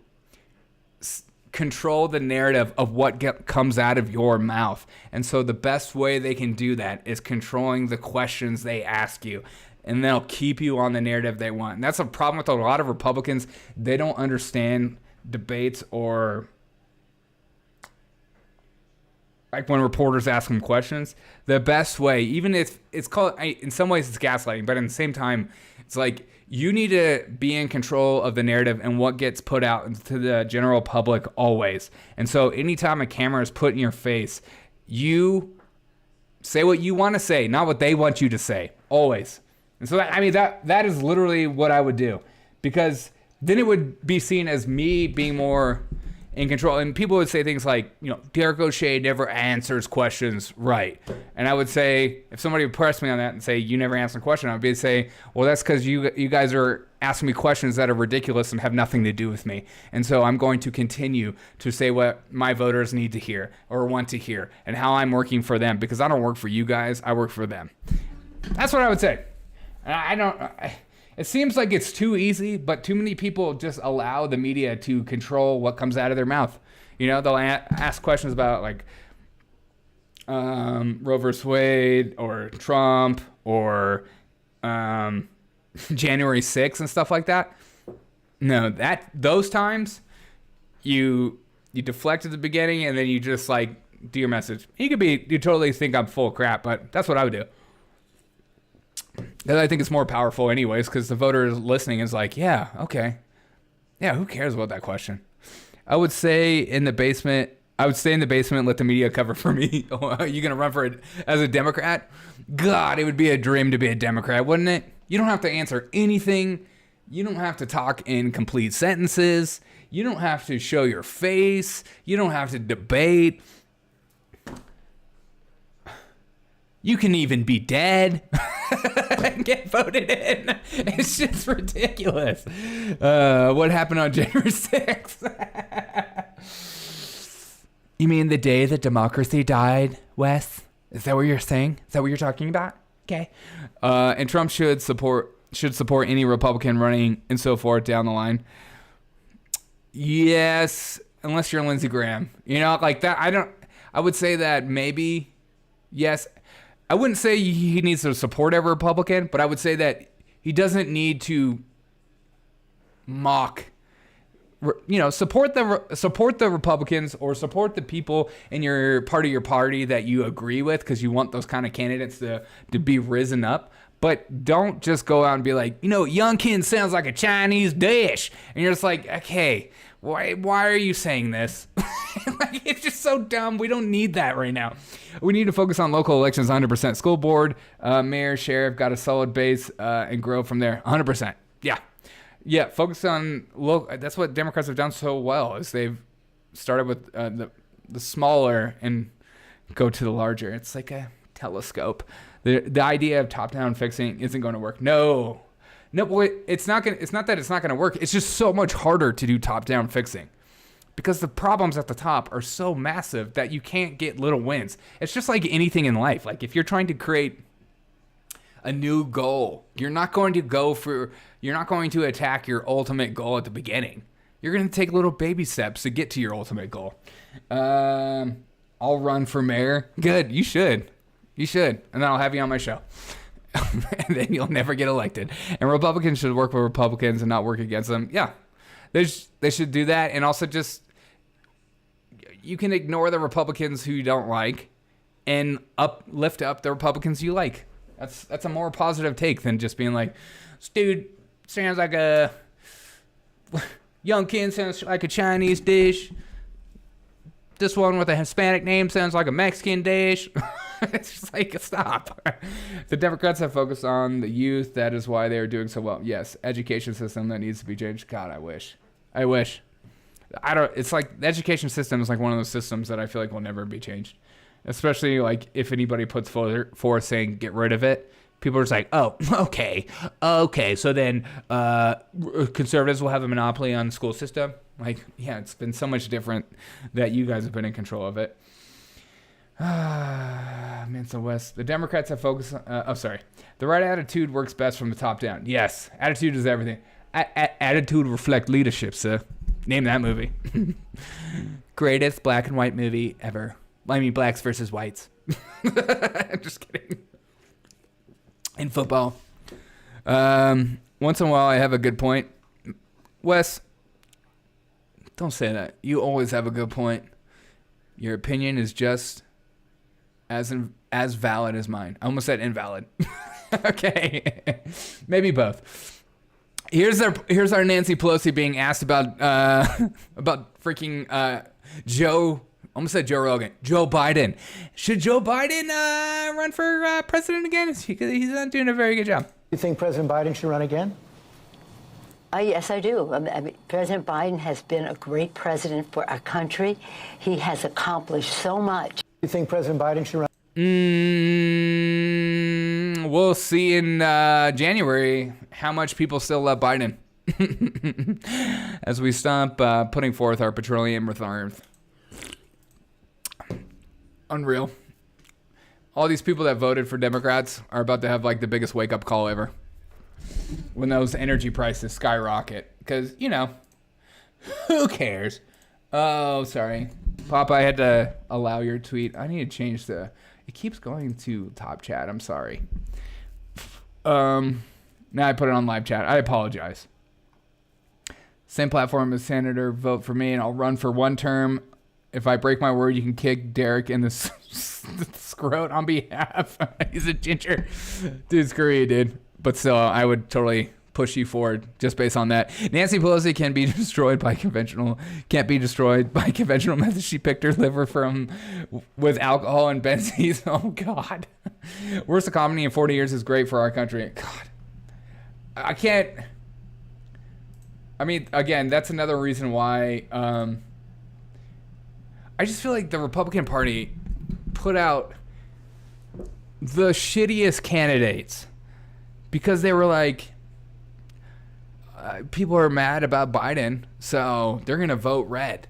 control the narrative of what comes out of your mouth. And so the best way they can do that is controlling the questions they ask you, and they'll keep you on the narrative they want. And that's a problem with a lot of Republicans. They don't understand debates, or when reporters ask them questions. The best way, even if it's called, in some ways it's gaslighting, but at the same time, it's like you need to be in control of the narrative and what gets put out to the general public always. And so anytime a camera is put in your face, you say what you want to say, not what they want you to say, always. And so that is literally what I would do, because then it would be seen as me being more in control. And people would say things like, Derek O'Shea never answers questions right. And I would say, if somebody would press me on that and say, you never answer a question, I would say, well, that's because you guys are asking me questions that are ridiculous and have nothing to do with me. And so I'm going to continue to say what my voters need to hear or want to hear, and how I'm working for them, because I don't work for you guys, I work for them. That's what I would say. It seems like it's too easy, but too many people just allow the media to control what comes out of their mouth. They'll ask questions about Roe versus Wade or Trump or January 6th and stuff like that. No, those times you deflect at the beginning and then you just like do your message. You totally think I'm full of crap, but that's what I would do. And I think it's more powerful anyways, because the voter listening is like, yeah, okay. Yeah, who cares about that question? I would say in the basement. I would stay in the basement and let the media cover for me. Are you going to run for it as a Democrat? God, it would be a dream to be a Democrat, wouldn't it? You don't have to answer anything. You don't have to talk in complete sentences. You don't have to show your face. You don't have to debate. You can even be dead and get voted in. It's just ridiculous. What happened on January 6th? You mean the day that democracy died, Wes? Is that what you're saying? Is that what you're talking about? Okay. And Trump should support any Republican running and so forth down the line. Yes, unless you're Lindsey Graham. You know, like that. I would say that maybe, yes. I wouldn't say he needs to support every Republican, but I would say that he doesn't need to mock. You know, support the Republicans or support the people in your part of your party that you agree with, because you want those kind of candidates to be risen up. But don't just go out and be like, you know, Youngkin sounds like a Chinese dish, and you're just like, okay, why are you saying this? Like, it's just so dumb. We don't need that right now. We need to focus on local elections 100%. School board, mayor, sheriff, got a solid base and grow from there 100%. Yeah, focus on local. That's what Democrats have done so well, is they've started with the smaller and go to the larger. It's like a telescope. The idea of top-down fixing isn't going to work. No, it's not that it's not going to work. It's just so much harder to do top-down fixing because the problems at the top are so massive that you can't get little wins. It's just like anything in life. Like if you're trying to create a new goal, you're not going to attack your ultimate goal at the beginning. You're going to take little baby steps to get to your ultimate goal. I'll run for mayor. Good. You should. And then I'll have you on my show. And then you'll never get elected. And Republicans should work with Republicans and not work against them. Yeah. They should do that. And also just, you can ignore the Republicans who you don't like and lift up the Republicans you like. That's a more positive take than just being like, this dude sounds like a Youngkin sounds like a Chinese dish. This one with a Hispanic name sounds like a Mexican dish. It's just like, stop. The Democrats have focused on the youth. That is why they are doing so well. Yes, education system that needs to be changed. God, I wish. It's like the education system is like one of those systems that I feel like will never be changed. Especially like if anybody puts forth saying get rid of it, people are just like, oh, okay. So then conservatives will have a monopoly on the school system. Like, yeah, it's been so much different that you guys have been in control of it. Manson West. The Democrats have focused on, the right attitude works best from the top down. Yes, attitude is everything. Attitude reflect leadership, sir. Name that movie. Greatest black and white movie ever. I mean, blacks versus whites. Just kidding. In football. Once in a while, I have a good point. Wes, don't say that. You always have a good point. Your opinion is just as valid as mine. I almost said invalid. Okay. Maybe both. Here's our Nancy Pelosi being asked about freaking Joe. Almost said Joe Rogan. Joe Biden. Should Joe Biden run for president again? He's not doing a very good job. You think President Biden should run again? Yes, I do. I mean, President Biden has been a great president for our country. He has accomplished so much. You think President Biden should run? We'll see in January how much people still love Biden as we stop putting forth our petroleum reserves. Unreal. All these people that voted for Democrats are about to have like the biggest wake-up call ever when those energy prices skyrocket. Because, you know, who cares? Oh, sorry. Papa, I had to allow your tweet. I need to change it keeps going to top chat. I'm sorry. Now I put it on live chat. I apologize. Same platform as Senator, vote for me, and I'll run for 1 term. If I break my word, you can kick Derek in the scrot on behalf. He's a ginger. Dude, screw you, dude. But still, I would totally push you forward just based on that. Nancy Pelosi can't be destroyed by conventional methods. She picked her liver from with alcohol and benzene. Oh, God. Worst economy in 40 years is great for our country. God. I can't. I mean, again, that's another reason why I just feel like the Republican Party put out the shittiest candidates because they were like, people are mad about Biden, so they're going to vote red.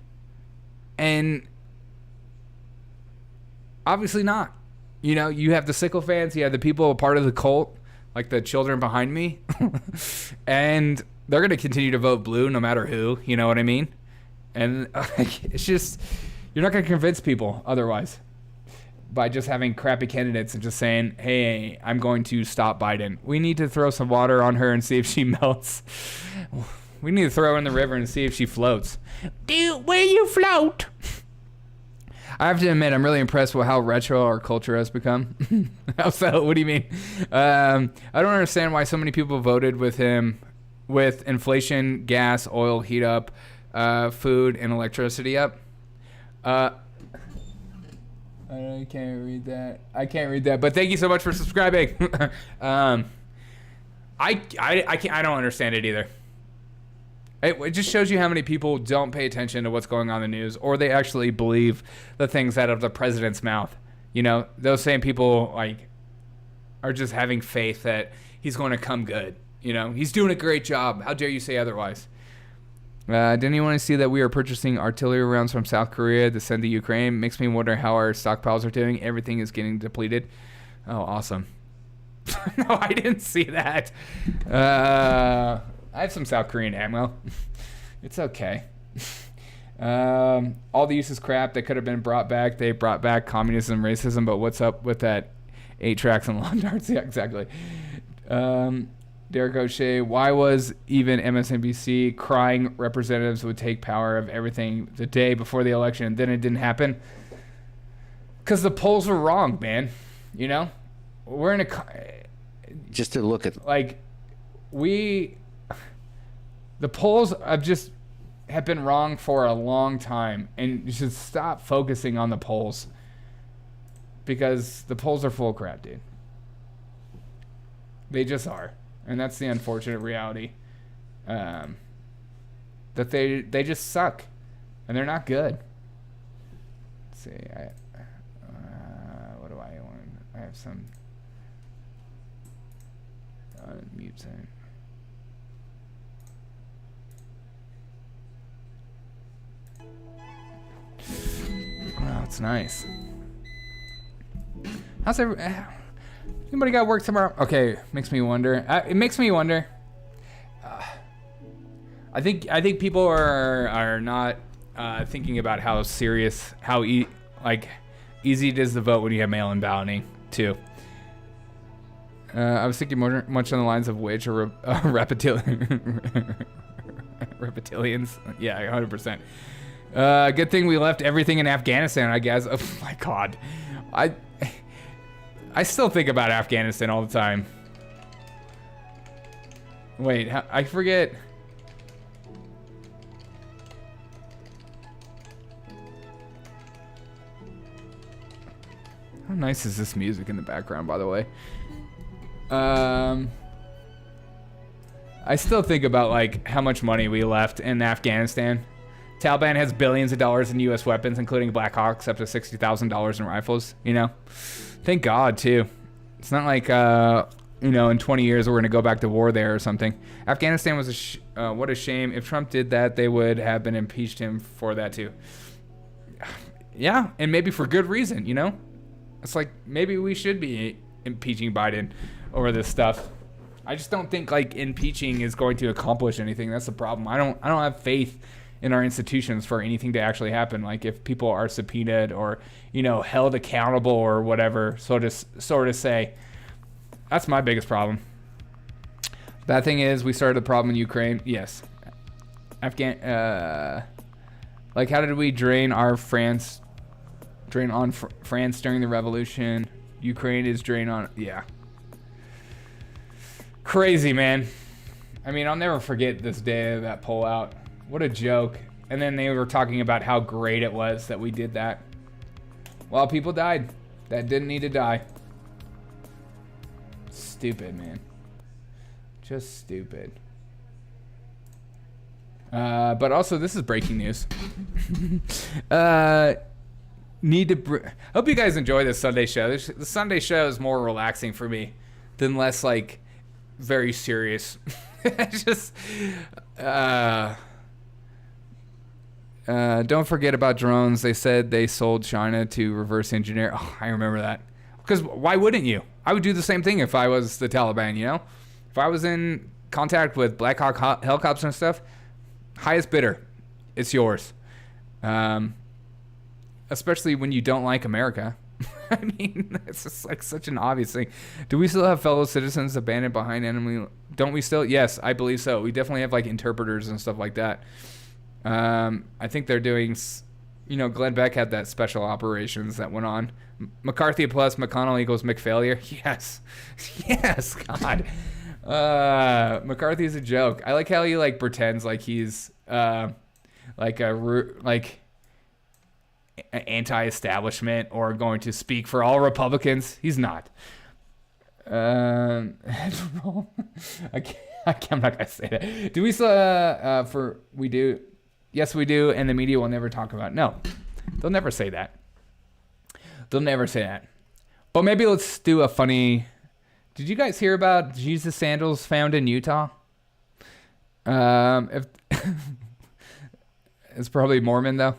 And obviously not. You know, you have the sickle fans, you have the people a part of the cult, like the children behind me, and they're going to continue to vote blue no matter who, you know what I mean? And it's just, you're not going to convince people otherwise by just having crappy candidates and just saying, hey, I'm going to stop Biden. We need to throw some water on her and see if she melts. We need to throw her in the river and see if she floats. Dude, will you float? I have to admit, I'm really impressed with how retro our culture has become. How so? What do you mean? I don't understand why so many people voted with him with inflation, gas, oil, heat up, food, and electricity up. I can't read that. But thank you so much for subscribing. I don't understand it either. It just shows you how many people don't pay attention to what's going on in the news, or they actually believe the things out of the president's mouth. You know, those same people like are just having faith that he's going to come good. You know, he's doing a great job. How dare you say otherwise? Didn't you want to see that we are purchasing artillery rounds from South Korea to send to Ukraine? Makes me wonder how our stockpiles are doing. Everything is getting depleted. Oh, awesome. No, I didn't see that. I have some South Korean ammo. It's okay. All the use is crap that could have been brought back. They brought back communism, racism, but what's up with that 8 tracks and lawn darts? Yeah, exactly. Derek O'Shea, why was even MSNBC crying representatives would take power of everything the day before the election and then it didn't happen? Because the polls were wrong, man. You know? We're in a... Just to look at... Like, the polls have been wrong for a long time, and you should stop focusing on the polls because the polls are full of crap, dude. They just are. And that's the unfortunate reality, that they just suck, and they're not good. Let's see, what do I want? I have some mute sign. Wow, it's nice. How's anybody got work tomorrow? Okay, makes me wonder. It makes me wonder. I think people are not thinking about how serious, easy it is to vote when you have mail-in balloting too. I was thinking much on the lines of which or reptilians. Yeah, 100%. Good thing we left everything in Afghanistan, I guess. Oh my God, I still think about Afghanistan all the time. Wait, I forget. How nice is this music in the background, by the way? I still think about like how much money we left in Afghanistan. Taliban has billions of dollars in U.S. weapons, including Black Hawks, up to $60,000 in rifles. You know, thank God too. It's not like in 20 years we're gonna go back to war there or something. Afghanistan was what a shame. If Trump did that, they would have been impeached him for that too. Yeah, and maybe for good reason. You know, it's like maybe we should be impeaching Biden over this stuff. I just don't think like impeaching is going to accomplish anything. That's the problem. I don't have faith in our institutions for anything to actually happen. Like if people are subpoenaed or, held accountable or whatever, so to sort of say, that's my biggest problem. Bad thing is we started the problem in Ukraine. Yes, Like, how did we drain on France during the revolution? Ukraine is drained on, yeah. Crazy, man. I mean, I'll never forget this day of that pullout. What a joke. And then they were talking about how great it was that we did that. While people died that didn't need to die. Stupid, man. Just stupid. But also, this is breaking news. Hope you guys enjoy this Sunday show. The Sunday show is more relaxing for me than less, like, very serious. Just, don't forget about drones. They said they sold China to reverse engineer. Oh, I remember that. Because why wouldn't you? I would do the same thing if I was the Taliban, you know? If I was in contact with Black Hawk helicopters and stuff, highest bidder, it's yours. Especially when you don't like America. I mean, it's just like such an obvious thing. Do we still have fellow citizens abandoned behind enemy? Don't we still? Yes, I believe so. We definitely have like interpreters and stuff like that. I think they're doing, you know, Glenn Beck had that special operations that went on. McCarthy plus McConnell equals McFailure. Yes. Yes, God. McCarthy's a joke. I like how he like pretends like he's like anti-establishment or going to speak for all Republicans. He's not. I'm not gonna say that. Do we still we do? Yes, we do, and the media will never talk about it. No, they'll never say that. They'll never say that. But maybe let's do a funny. Did you guys hear about Jesus sandals found in Utah? If it's probably Mormon though.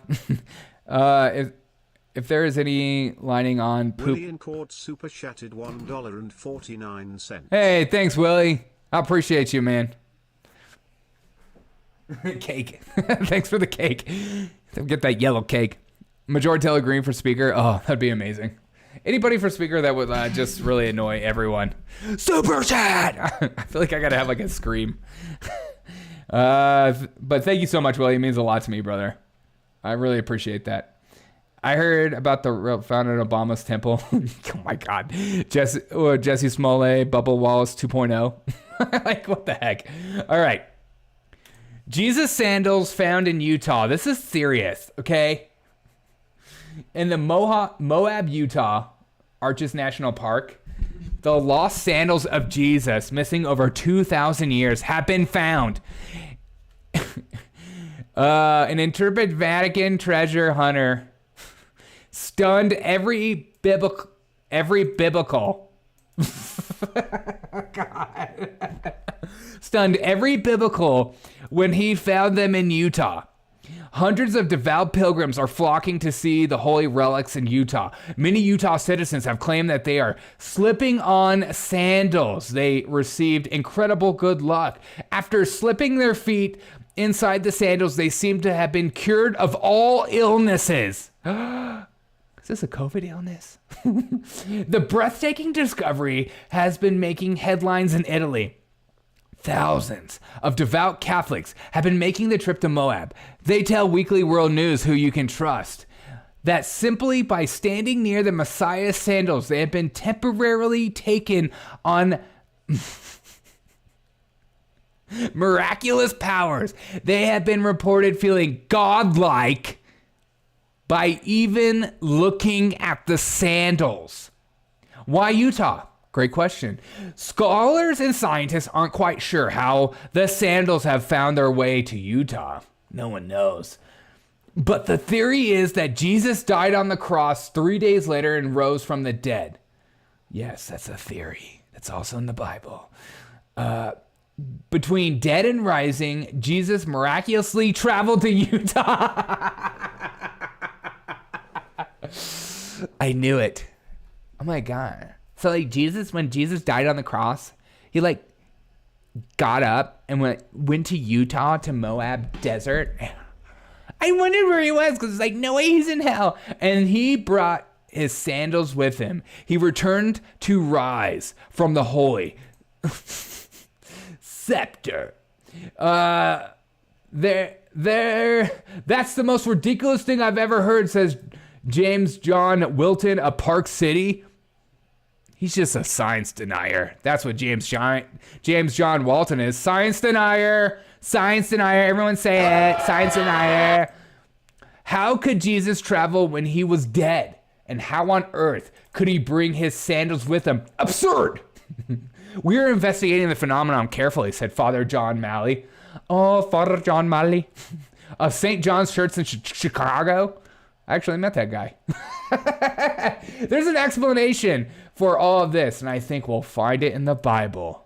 If there is any lining on poop. Willie in court super chatted $1.49. Hey, thanks, Willie. I appreciate you, man. Cake. Thanks for the cake. Get that yellow cake. Majority Taylor Green for speaker. Oh, that'd be amazing. Anybody for speaker that would just really annoy everyone. Super chat. I feel like I gotta have like a scream. But thank you so much, Willie. It means a lot to me, brother. I really appreciate that. I heard about the founder of Obama's temple. Oh my God. Jesse Smollett, Bubba Wallace 2.0. Like, what the heck? All right. Jesus sandals found in Utah. This is serious, okay? In the Moab, Utah, Arches National Park, the lost sandals of Jesus, missing over 2,000 years, have been found. An intrepid Vatican treasure hunter stunned every biblical God. Stunned every biblical when he found them in Utah. Hundreds of devout pilgrims are flocking to see the holy relics in Utah. Many Utah citizens have claimed that they are slipping on sandals. They received incredible good luck. After slipping their feet inside the sandals, they seem to have been cured of all illnesses. Is this a COVID illness? The breathtaking discovery has been making headlines in Italy. Thousands of devout Catholics have been making the trip to Moab. They tell Weekly World News, who you can trust, that simply by standing near the Messiah's sandals, they have been temporarily taken on miraculous powers. They have been reported feeling godlike by even looking at the sandals. Why Utah? Great question. Scholars and scientists aren't quite sure how the sandals have found their way to Utah. No one knows. But the theory is that Jesus died on the cross 3 days later and rose from the dead. Yes, that's a theory. That's also in the Bible. Between dead and rising, Jesus miraculously traveled to Utah. I knew it. Oh my God. So like when Jesus died on the cross, he like got up and went to Utah, to Moab desert. I wondered where he was because it's like, no way he's in hell. And he brought his sandals with him. He returned to rise from the holy scepter. That's the most ridiculous thing I've ever heard, says James John Wilton of Park City. He's just a science denier. That's what James John Walton is. Science denier. Science denier. Everyone say it. Science denier. How could Jesus travel when he was dead? And how on earth could he bring his sandals with him? Absurd! We are investigating the phenomenon carefully, said Father John Malley. Oh, Father John Malley of St. John's Church in Chicago. I actually met that guy. There's an explanation for all of this, and I think we'll find it in the Bible.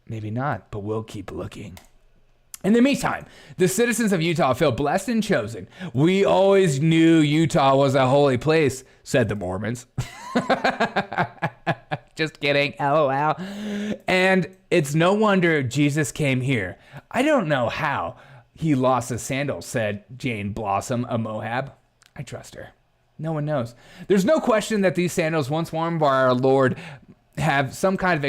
Maybe not, but we'll keep looking. In the meantime, the citizens of Utah feel blessed and chosen. We always knew Utah was a holy place, said the Mormons. Just kidding. LOL. And it's no wonder Jesus came here. I don't know how he lost his sandals, said Jane Blossom of Moab. I trust her. No one knows. There's no question that these sandals, once worn by our Lord, have some kind of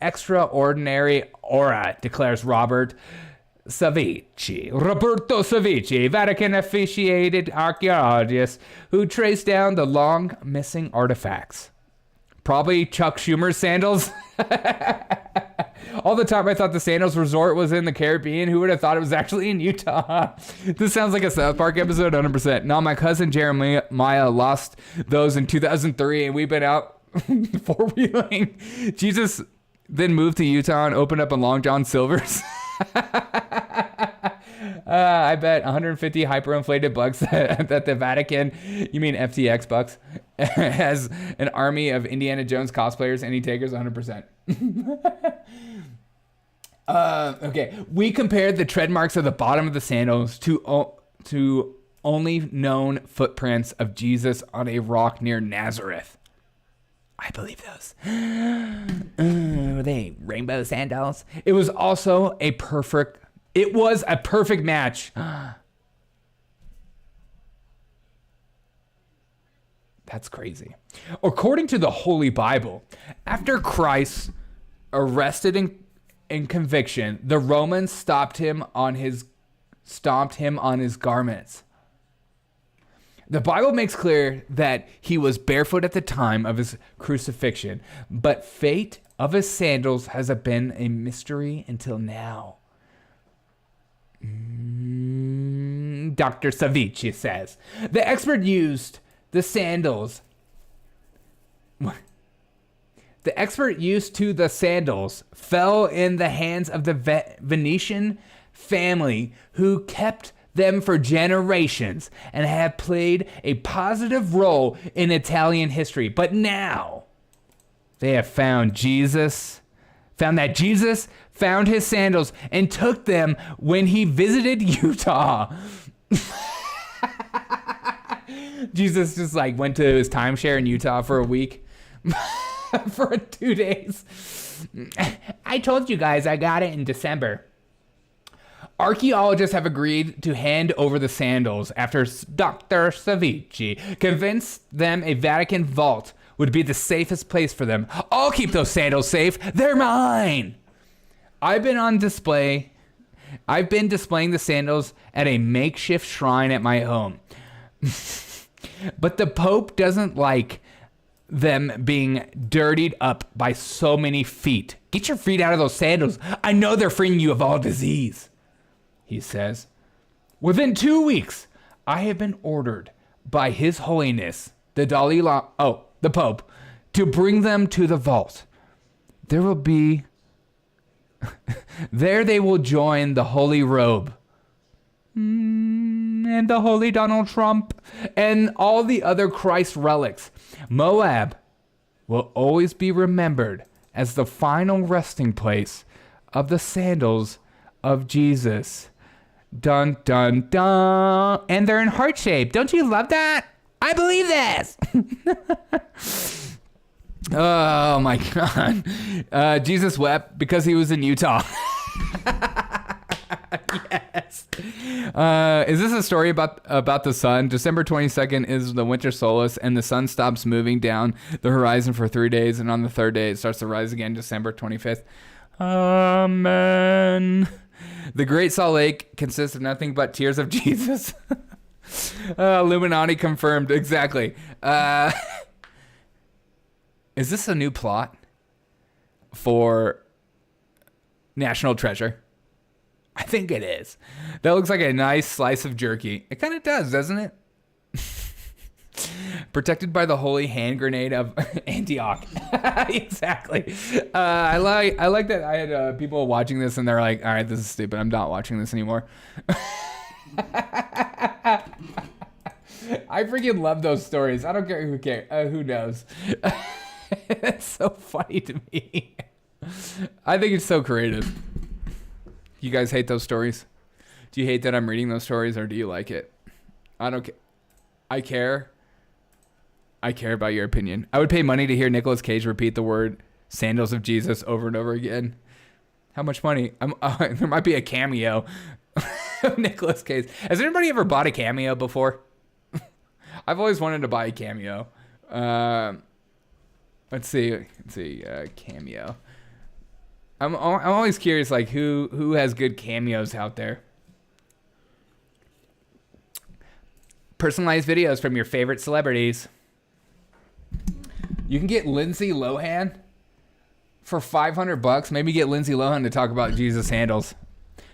extraordinary aura, declares Roberto Savici, Vatican officiated archaeologist who traced down the long missing artifacts. Probably Chuck Schumer's sandals. All the time I thought the Sandals Resort was in the Caribbean. Who would have thought it was actually in Utah? This sounds like a South Park episode, 100%. No, my cousin Jeremiah lost those in 2003, and we've been out four-wheeling. Jesus then moved to Utah and opened up a Long John Silver's. I bet 150 hyperinflated bucks that the Vatican, you mean FTX bucks, has an army of Indiana Jones cosplayers, and he takers 100%. Okay, we compared the tread marks of the bottom of the sandals to only known footprints of Jesus on a rock near Nazareth. I believe those. Were they rainbow sandals? It was a perfect match. That's crazy. According to the Holy Bible, after Christ arrested and conviction, the Romans stomped him on his garments. The Bible makes clear that he was barefoot at the time of his crucifixion, but fate of his sandals has been a mystery until now. Dr. Savici says the expert used the sandals. The expert use to the sandals fell in the hands of the Venetian family who kept them for generations and have played a positive role in Italian history. But now they have found that Jesus found his sandals and took them when he visited Utah. Jesus just went to his timeshare in Utah for a week. For 2 days. I told you guys I got it in December. Archaeologists have agreed to hand over the sandals after Dr. Savici convinced them a Vatican vault would be the safest place for them. I'll keep those sandals safe. They're mine. I've been displaying the sandals at a makeshift shrine at my home. But the Pope doesn't like them being dirtied up by so many feet. Get your feet out of those sandals. I know they're freeing you of all disease, he says. Within 2 weeks, I have been ordered by His Holiness, the Pope, to bring them to the vault. There they will join the Holy Robe and the Holy Donald Trump and all the other Christ relics. Moab will always be remembered as the final resting place of the sandals of Jesus. Dun, dun, dun. And they're in heart shape. Don't you love that? I believe this. Oh my God. Jesus wept because he was in Utah. Yes. Is this a story about the sun? December 22nd is the winter solstice, and the sun stops moving down the horizon for 3 days, and on the third day it starts to rise again, December 25th. Amen. The Great Salt Lake consists of nothing but tears of Jesus. Illuminati confirmed. Exactly. Is this a new plot for National Treasure? I think it is. That looks like a nice slice of jerky. It kind of does, doesn't it? Protected by the holy hand grenade of Antioch. Exactly. I like that I had people watching this and they're like, all right, this is stupid. I'm not watching this anymore. I freaking love those stories. I don't care who knows. It's so funny to me. I think it's so creative. You guys hate those stories? Do you hate that I'm reading those stories, or do you like it? I don't care. I care. I care about your opinion. I would pay money to hear Nicolas Cage repeat the word "sandals of Jesus" over and over again. How much money? There might be a cameo of Nicolas Cage. Has anybody ever bought a cameo before? I've always wanted to buy a cameo. Let's see. Cameo. I'm always curious, like who has good cameos out there. Personalized videos from your favorite celebrities. You can get Lindsay Lohan for $500. Maybe get Lindsay Lohan to talk about Jesus sandals.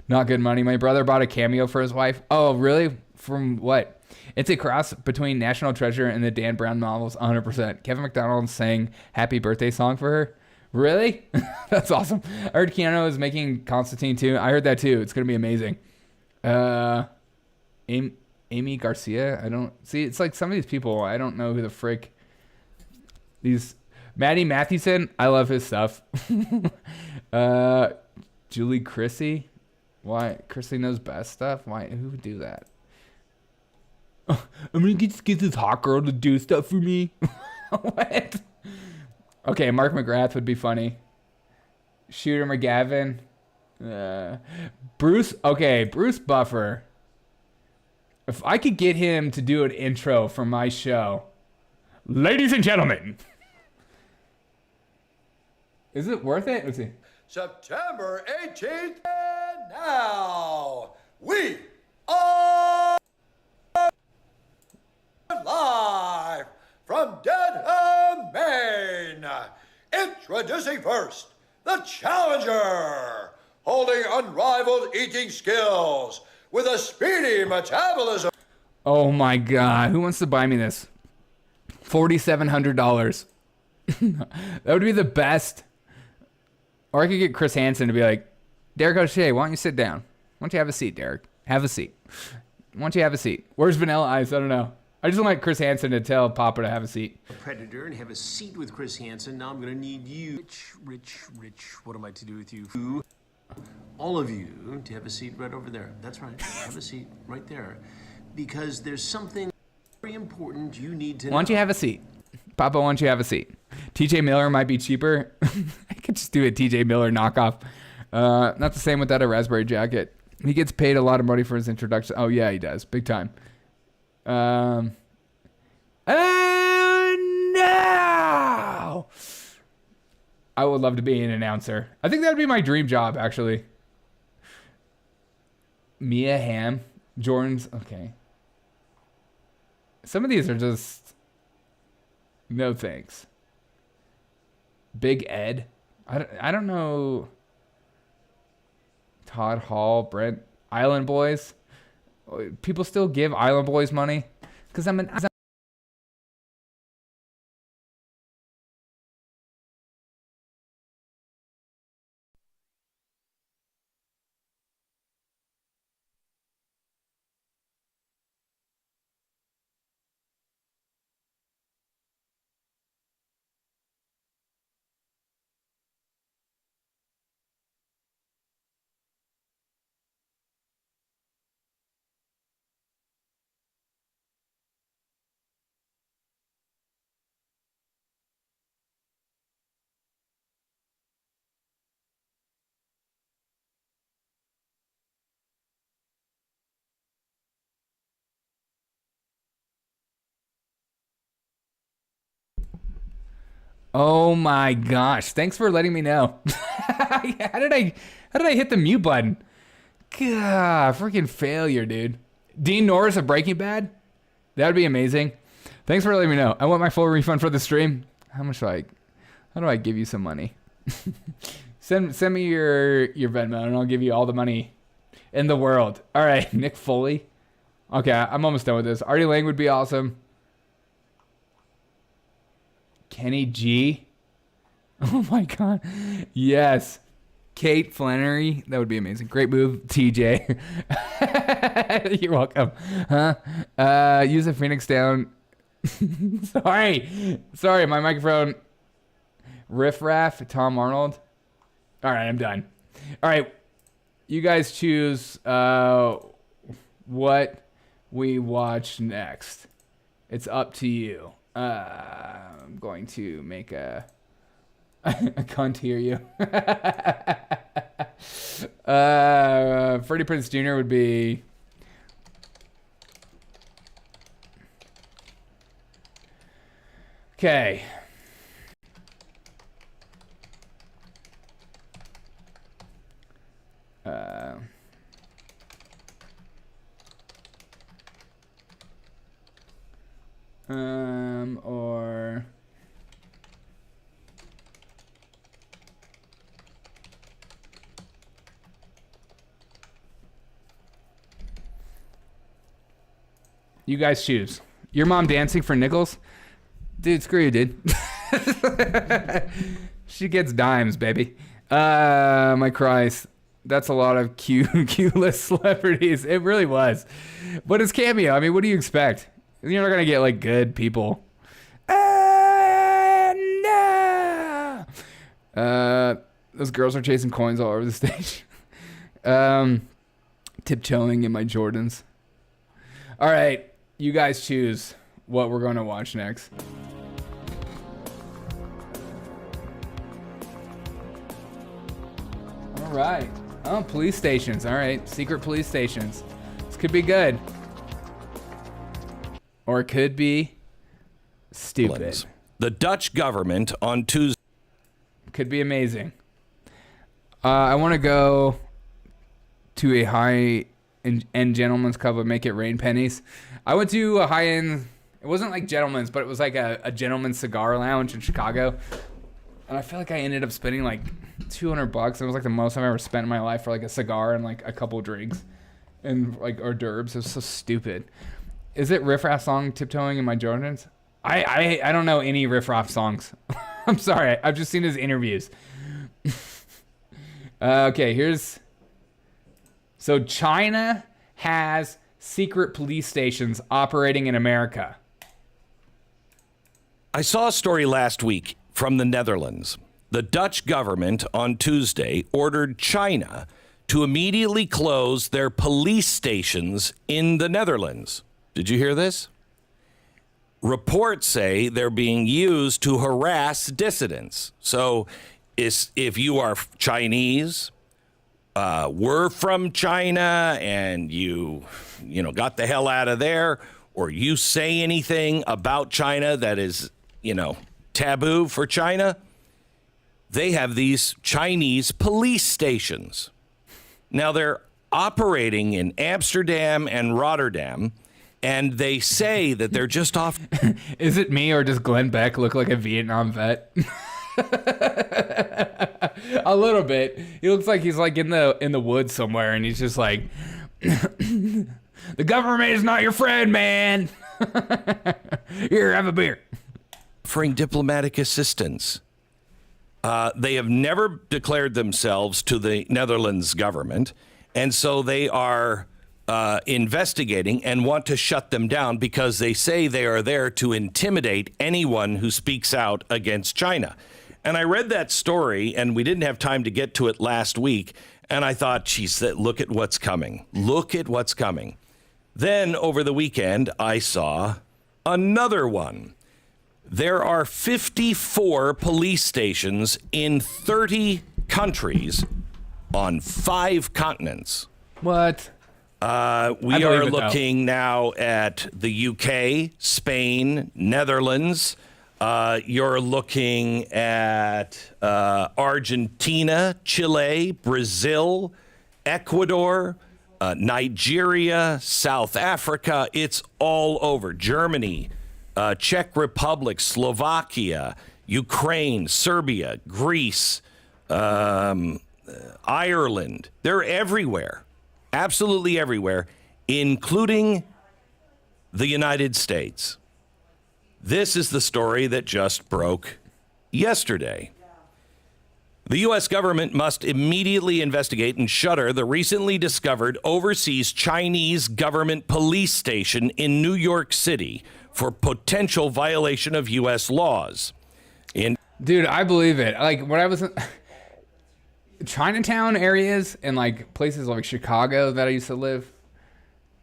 Not good money. My brother bought a cameo for his wife. Oh, really? From what? It's a cross between National Treasure and the Dan Brown novels, 100%. Kevin McDonald sang "Happy Birthday" song for her. Really? That's awesome. I heard Keanu is making Constantine too. I heard that too. It's going to be amazing. Amy Garcia. I don't see. It's like some of these people. I don't know who the frick. These Maddie Mathewson. I love his stuff. Julie Chrissy. Why? Chrissy knows best stuff. Why? Who would do that? I'm gonna get this hot girl to do stuff for me. What? Okay, Mark McGrath would be funny. Shooter McGavin. Bruce. Okay, Bruce Buffer. If I could get him to do an intro for my show. Ladies and gentlemen. Is it worth it? Let's see. September 18th. And now we are live from Dedham, Maine. Introducing first, the challenger, holding unrivaled eating skills with a speedy metabolism. Oh my God. Who wants to buy me this? $4,700. That would be the best. Or I could get Chris Hansen to be like, Derek O'Shea, why don't you sit down? Why don't you have a seat, Derek? Have a seat. Why don't you have a seat? Where's Vanilla Ice? I don't know. I just want Chris Hansen to tell Papa to have a seat. Predator and have a seat with Chris Hansen. Now I'm going to need you, Rich. What am I to do with you? All of you to have a seat right over there. That's right. Have a seat right there. Because there's something very important you need to know. Why don't you have a seat? Papa, why don't you have a seat? TJ Miller might be cheaper. I could just do a TJ Miller knockoff. Not the same without a raspberry jacket. He gets paid a lot of money for his introduction. Oh, yeah, he does. Big time. And now I would love to be an announcer. I think that would be my dream job, actually. Mia Hamm. Jordan's. Okay. Some of these are just... No thanks. Big Ed. I don't know. Todd Hall, Brent, Island Boys. People still give Island Boys money because I'm an. Oh my gosh! Thanks for letting me know. How did I hit the mute button? God, freaking failure, dude. Dean Norris of Breaking Bad? That would be amazing. Thanks for letting me know. I want my full refund for the stream. How do I give you some money? Send me your Venmo and I'll give you all the money in the world. All right, Nick Foley. Okay, I'm almost done with this. Artie Lang would be awesome. Kenny G. Oh my God. Yes. Kate Flannery. That would be amazing. Great move, TJ. You're welcome. Huh? Use the Phoenix down. Sorry, my microphone. Riff Raff, Tom Arnold. All right, I'm done. All right, you guys choose what we watch next. It's up to you. I'm going to make I can't hear you. Freddie Prinze Jr. would be. Okay. Or you guys choose. Your mom dancing for nickels? Dude, screw you, dude. She gets dimes, baby. My Christ. That's a lot of Q-list celebrities. It really was. But it's Cameo. I mean, what do you expect? You're not going to get, like, good people. No! Those girls are chasing coins all over the stage. Tiptoeing in my Jordans. All right. You guys choose what we're going to watch next. All right. Oh, police stations. All right. Secret police stations. This could be good. Or it could be stupid. The Dutch government on Tuesday. Could be amazing. I want to go to a high-end gentleman's club of Make It Rain pennies. I went to a high-end, it wasn't like gentleman's, but it was like a gentleman's cigar lounge in Chicago. And I feel like I ended up spending like $200. It was like the most I've ever spent in my life for like a cigar and like a couple drinks and like hors d'oeuvres. It was so stupid. Is it Riff Raff song Tiptoeing in My Jordans? I don't know any Riff Raff songs. I'm sorry. I've just seen his interviews. Okay, here's... So China has secret police stations operating in America. I saw a story last week from the Netherlands. The Dutch government on Tuesday ordered China to immediately close their police stations in the Netherlands. Did you hear this? Reports say they're being used to harass dissidents. So if you are Chinese, were from China and you got the hell out of there, or you say anything about China that is, taboo for China, they have these Chinese police stations. Now they're operating in Amsterdam and Rotterdam, and they say that they're just off. Is it me or does Glenn Beck look like a Vietnam vet? A little bit. He looks like he's like in the woods somewhere, and he's just like, the government is not your friend, man. Here, have a beer. Offering diplomatic assistance. They have never declared themselves to the Netherlands government, and so they are investigating and want to shut them down because they say they are there to intimidate anyone who speaks out against China. And I read that story, and we didn't have time to get to it last week, and I thought, geez, look at what's coming. Look at what's coming. Then over the weekend, I saw another one. There are 54 police stations in 30 countries on 5 continents. What? We are looking now at the UK, Spain, Netherlands. You're looking at Argentina, Chile, Brazil, Ecuador, Nigeria, South Africa. It's all over. Germany, Czech Republic, Slovakia, Ukraine, Serbia, Greece, Ireland. They're everywhere, absolutely everywhere, including the United States. This is the story that just broke yesterday. The U.S. government must immediately investigate and shutter the recently discovered overseas Chinese government police station in New York City for potential violation of U.S. laws. Dude, I believe it. Like, when I was in Chinatown areas and like places like Chicago that I used to live,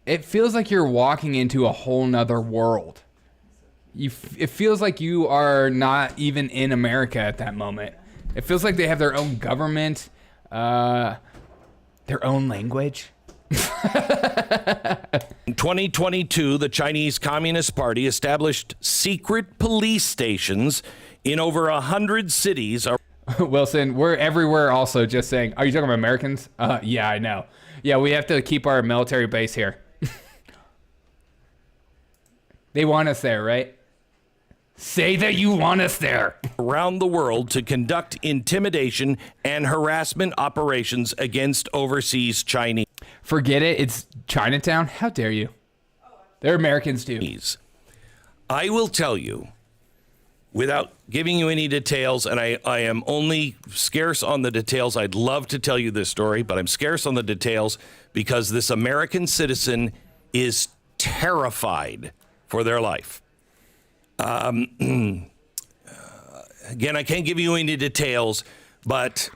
it feels like you're walking into a whole nother world. It feels like you are not even in America at that moment. It feels like they have their own government, their own language. In 2022, the Chinese Communist Party established secret police stations in over 100 cities. Wilson, we're everywhere also just saying, are you talking about Americans? Yeah, I know. Yeah, we have to keep our military base here. They want us there, right? Say that you want us there. Around the world to conduct intimidation and harassment operations against overseas Chinese. Forget it. It's Chinatown. How dare you? They're Americans too. I will tell you, without giving you any details, and I am only scarce on the details. I'd love to tell you this story, but I'm scarce on the details because this American citizen is terrified for their life. Again, I can't give you any details, but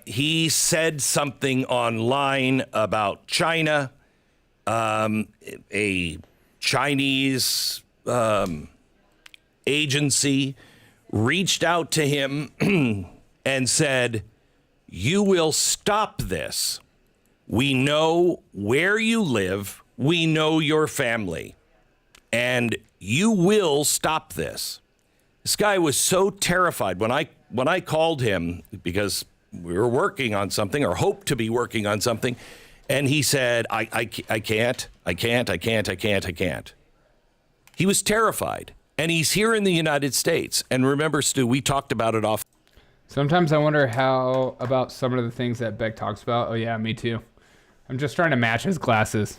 he said something online about China. A Chinese agency reached out to him and said, "You will stop this. We know where you live. We know your family. And you will stop this." This guy was so terrified when I called him because we were working on something or hoped to be working on something. And he said, I can't. He was terrified. And he's here in the United States. And remember, Stu, we talked about it off. Sometimes I wonder how about some of the things that Beck talks about. Oh, yeah, me too. I'm just trying to match his glasses.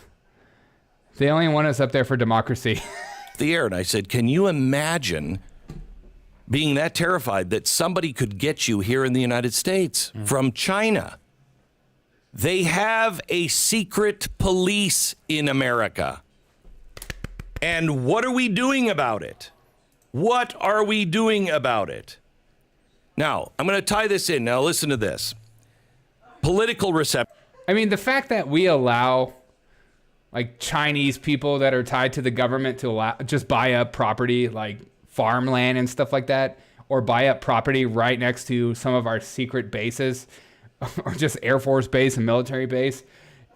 They only want us up there for democracy. The air, and I said, can you imagine being that terrified that somebody could get you here in the United States from China? They have a secret police in America. And what are we doing about it? What are we doing about it? Now, I'm going to tie this in. Now, listen to this. Political reception. I mean, the fact that we allow like Chinese people that are tied to the government to just buy up property like farmland and stuff like that, or buy up property right next to some of our secret bases or just Air Force base and military base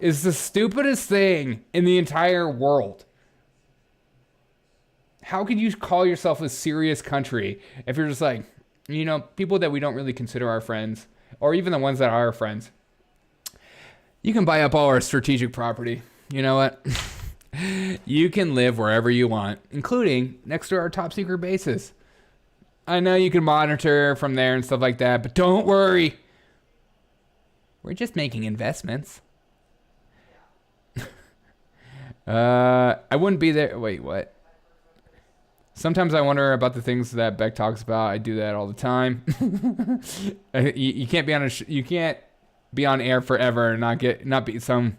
is the stupidest thing in the entire world. How could you call yourself a serious country if you're just like, you know, people that we don't really consider our friends, or even the ones that are our friends? You can buy up all our strategic property. You know what? You can live wherever you want, including next to our top secret bases. I know you can monitor from there and stuff like that, but don't worry. We're just making investments. I wouldn't be there. Wait, what? Sometimes I wonder about the things that Beck talks about. I do that all the time. You can't be on you can't be on air forever and not be some.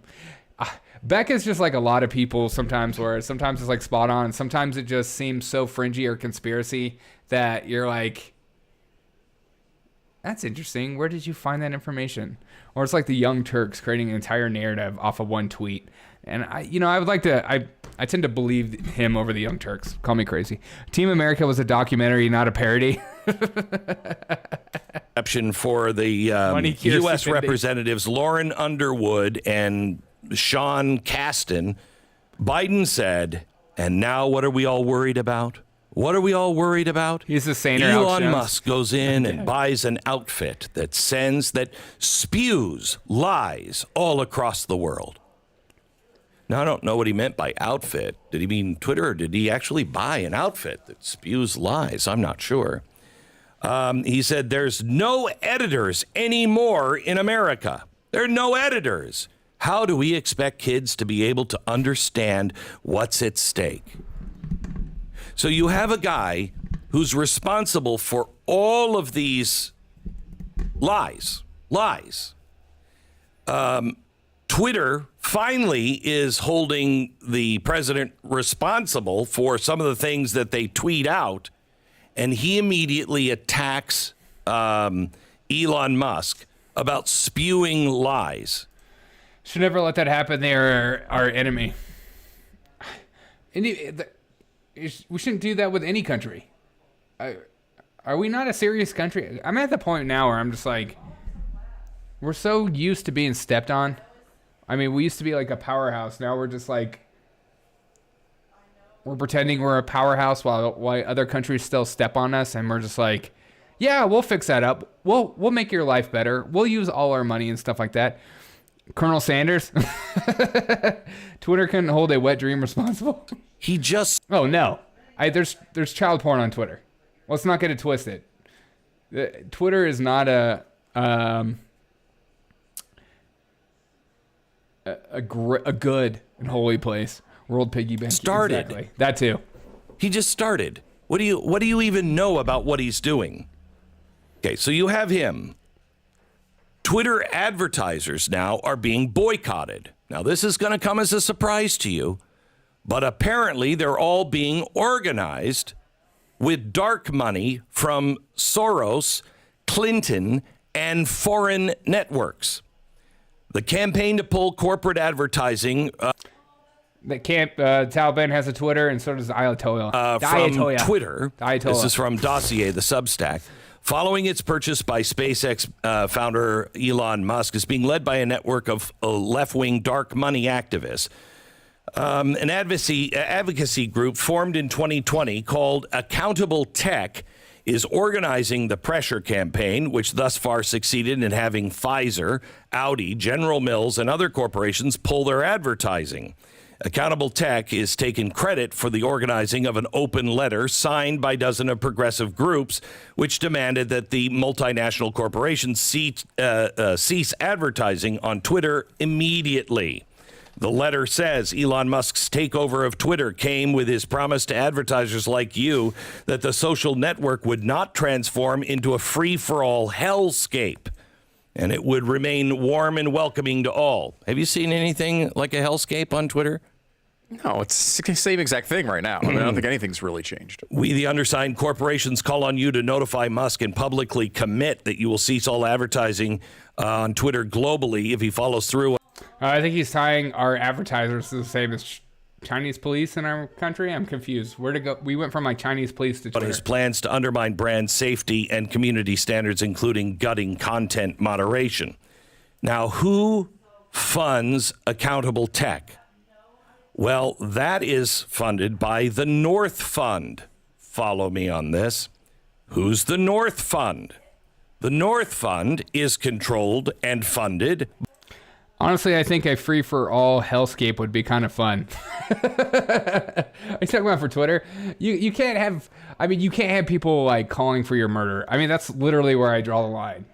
Beck is just like a lot of people sometimes, where sometimes it's like spot on, and sometimes it just seems so fringy or conspiracy that you're like, that's interesting. Where did you find that information? Or it's like the Young Turks creating an entire narrative off of one tweet. And I would like to, I tend to believe him over the Young Turks. Call me crazy. Team America was a documentary, not a parody. Exception for the U.S. Representatives Lauren Underwood and Sean Casten. Biden said, and now what are we all worried about? What are we all worried about? He's the saner Elon Alex Musk goes in and buys an outfit that spews lies all across the world. Now, I don't know what he meant by outfit. Did he mean Twitter, or did he actually buy an outfit that spews lies? I'm not sure. He said there's no editors anymore in America. There are no editors. How do we expect kids to be able to understand what's at stake? So you have a guy who's responsible for all of these lies. Twitter finally is holding the president responsible for some of the things that they tweet out, and he immediately attacks Elon Musk about spewing lies. Should never let that happen. They're our enemy. We shouldn't do that with any country. Are we not a serious country? I'm at the point now where I'm just like, we're so used to being stepped on. I mean, we used to be like a powerhouse. Now we're just like, we're pretending we're a powerhouse while other countries still step on us, and we're just like, yeah, we'll fix that up. We'll make your life better. We'll use all our money and stuff like that. Colonel Sanders, Twitter couldn't hold a wet dream responsible. He just... Oh, no. There's child porn on Twitter. Let's not get it twisted. Twitter is not a good and holy place. World piggy bank. Started. Exactly. That too. He just started. What do you even know about what he's doing? Okay, so you have him. Twitter advertisers now are being boycotted. Now, this is going to come as a surprise to you, but apparently they're all being organized with dark money from Soros, Clinton, and foreign networks. The campaign to pull corporate advertising... Taliban has a Twitter, and so does the Ayatollah. From Twitter. This is from Dossier, the Substack. Following its purchase by SpaceX founder Elon Musk, is being led by a network of left-wing dark money activists. An advocacy group formed in 2020 called Accountable Tech is organizing the pressure campaign, which thus far succeeded in having Pfizer, Audi, General Mills, and other corporations pull their advertising. Accountable Tech is taking credit for the organizing of an open letter signed by dozens of progressive groups, which demanded that the multinational corporations cease advertising on Twitter immediately. The letter says Elon Musk's takeover of Twitter came with his promise to advertisers like you that the social network would not transform into a free-for-all hellscape, and it would remain warm and welcoming to all. Have you seen anything like a hellscape on Twitter? No, it's the same exact thing right now. I mean, I don't think anything's really changed. We, the undersigned corporations, call on you to notify Musk and publicly commit that you will cease all advertising on Twitter globally if he follows through. I think he's tying our advertisers to the same as Chinese police in our country. I'm confused. Where to go? We went from like Chinese police to Twitter. His plans to undermine brand safety and community standards, including gutting content moderation. Now, who funds Accountable Tech? Well, that is funded by the North Fund. Follow me on this. Who's the North Fund? The North Fund is controlled and funded. Honestly, I think a free-for-all hellscape would be kind of fun. Are you talking about for Twitter? You can't have... I mean, you can't have people, like, calling for your murder. I mean, that's literally where I draw the line.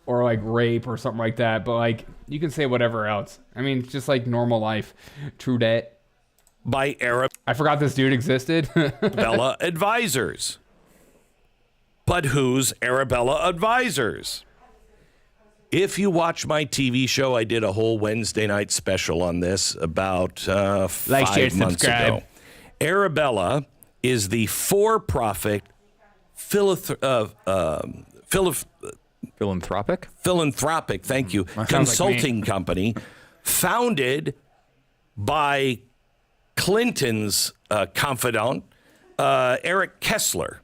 Or, like, rape or something like that. But, like, you can say whatever else. I mean, just like normal life. True debt. By Arab... I forgot this dude existed. Arabella Advisors. But who's Arabella Advisors? If you watch my TV show, I did a whole Wednesday night special on this about 5 months ago. Arabella is the for-profit philanthropic, thank you, consulting company founded by Clinton's confidant, Eric Kessler.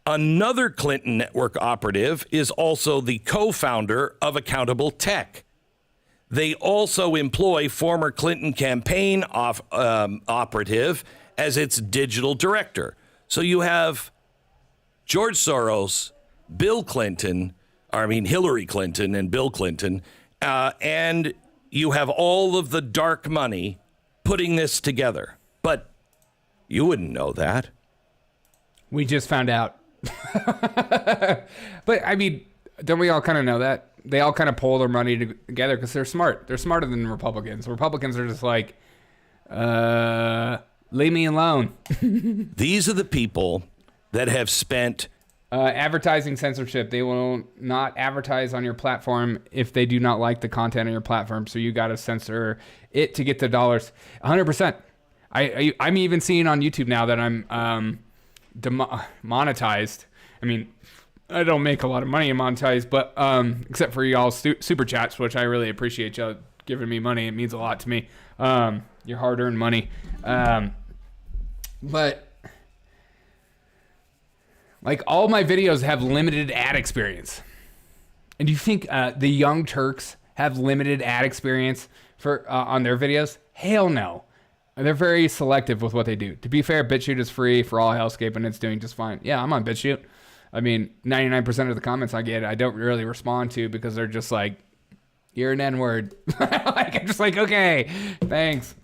Another Clinton network operative is also the co-founder of Accountable Tech. They also employ former Clinton campaign operative as its digital director. So you have George Soros, Hillary Clinton and Bill Clinton, and you have all of the dark money putting this together. But you wouldn't know that. We just found out. But I mean, don't we all kind of know that? They all kind of pull their money together because they're smart. They're smarter than Republicans. Republicans are just like, leave me alone. These are the people that have spent advertising censorship. They will not advertise on your platform if they do not like the content on your platform. So you got to censor it to get the dollars. 100%. I'm even seeing on YouTube now that I'm monetized. I mean, I don't make a lot of money in monetized, but except for y'all super chats, which I really appreciate y'all giving me money. It means a lot to me. Your hard-earned money. But like all my videos have limited ad experience. And do you think the Young Turks have limited ad experience for on their videos? Hell no. They're very selective with what they do. To be fair, BitChute is free for all hellscape and it's doing just fine. Yeah, I'm on BitChute. I mean, 99% of the comments I get, I don't really respond to because they're just like, you're an N-word. I'm just like, okay, thanks.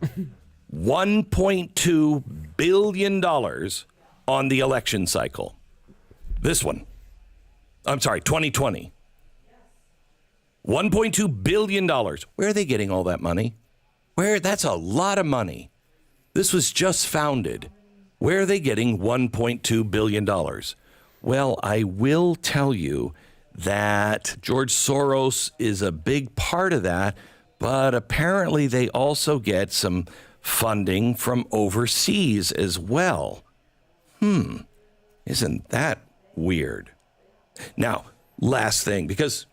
$1.2 billion on the election cycle. This one. I'm sorry, 2020. $1.2 billion. Where are they getting all that money? That's a lot of money. This was just founded. Where are they getting $1.2 billion? Well, I will tell you that George Soros is a big part of that, but apparently they also get some funding from overseas as well. Isn't that weird? Now, last thing, because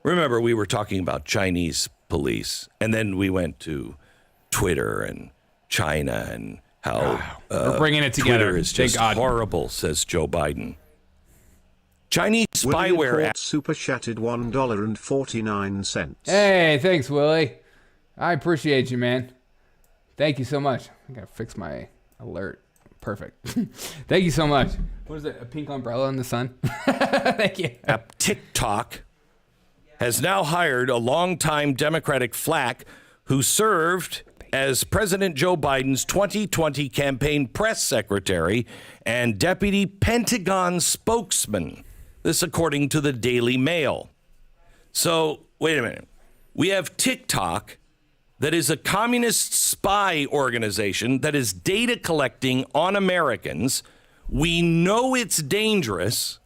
remember we were talking about Chinese police, and then we went to Twitter and China and how we're bringing it together. Twitter is just horrible, says Joe Biden. Chinese spyware. Super chatted $1.49. Hey, thanks, Willie. I appreciate you, man. Thank you so much. I gotta fix my alert. Perfect. Thank you so much. What is it? A pink umbrella in the sun? Thank you. TikTok has now hired a longtime Democratic flack who served as President Joe Biden's 2020 campaign press secretary and deputy Pentagon spokesman. This according to the Daily Mail. So, wait a minute. We have TikTok that is a communist spy organization that is data collecting on Americans. We know it's dangerous.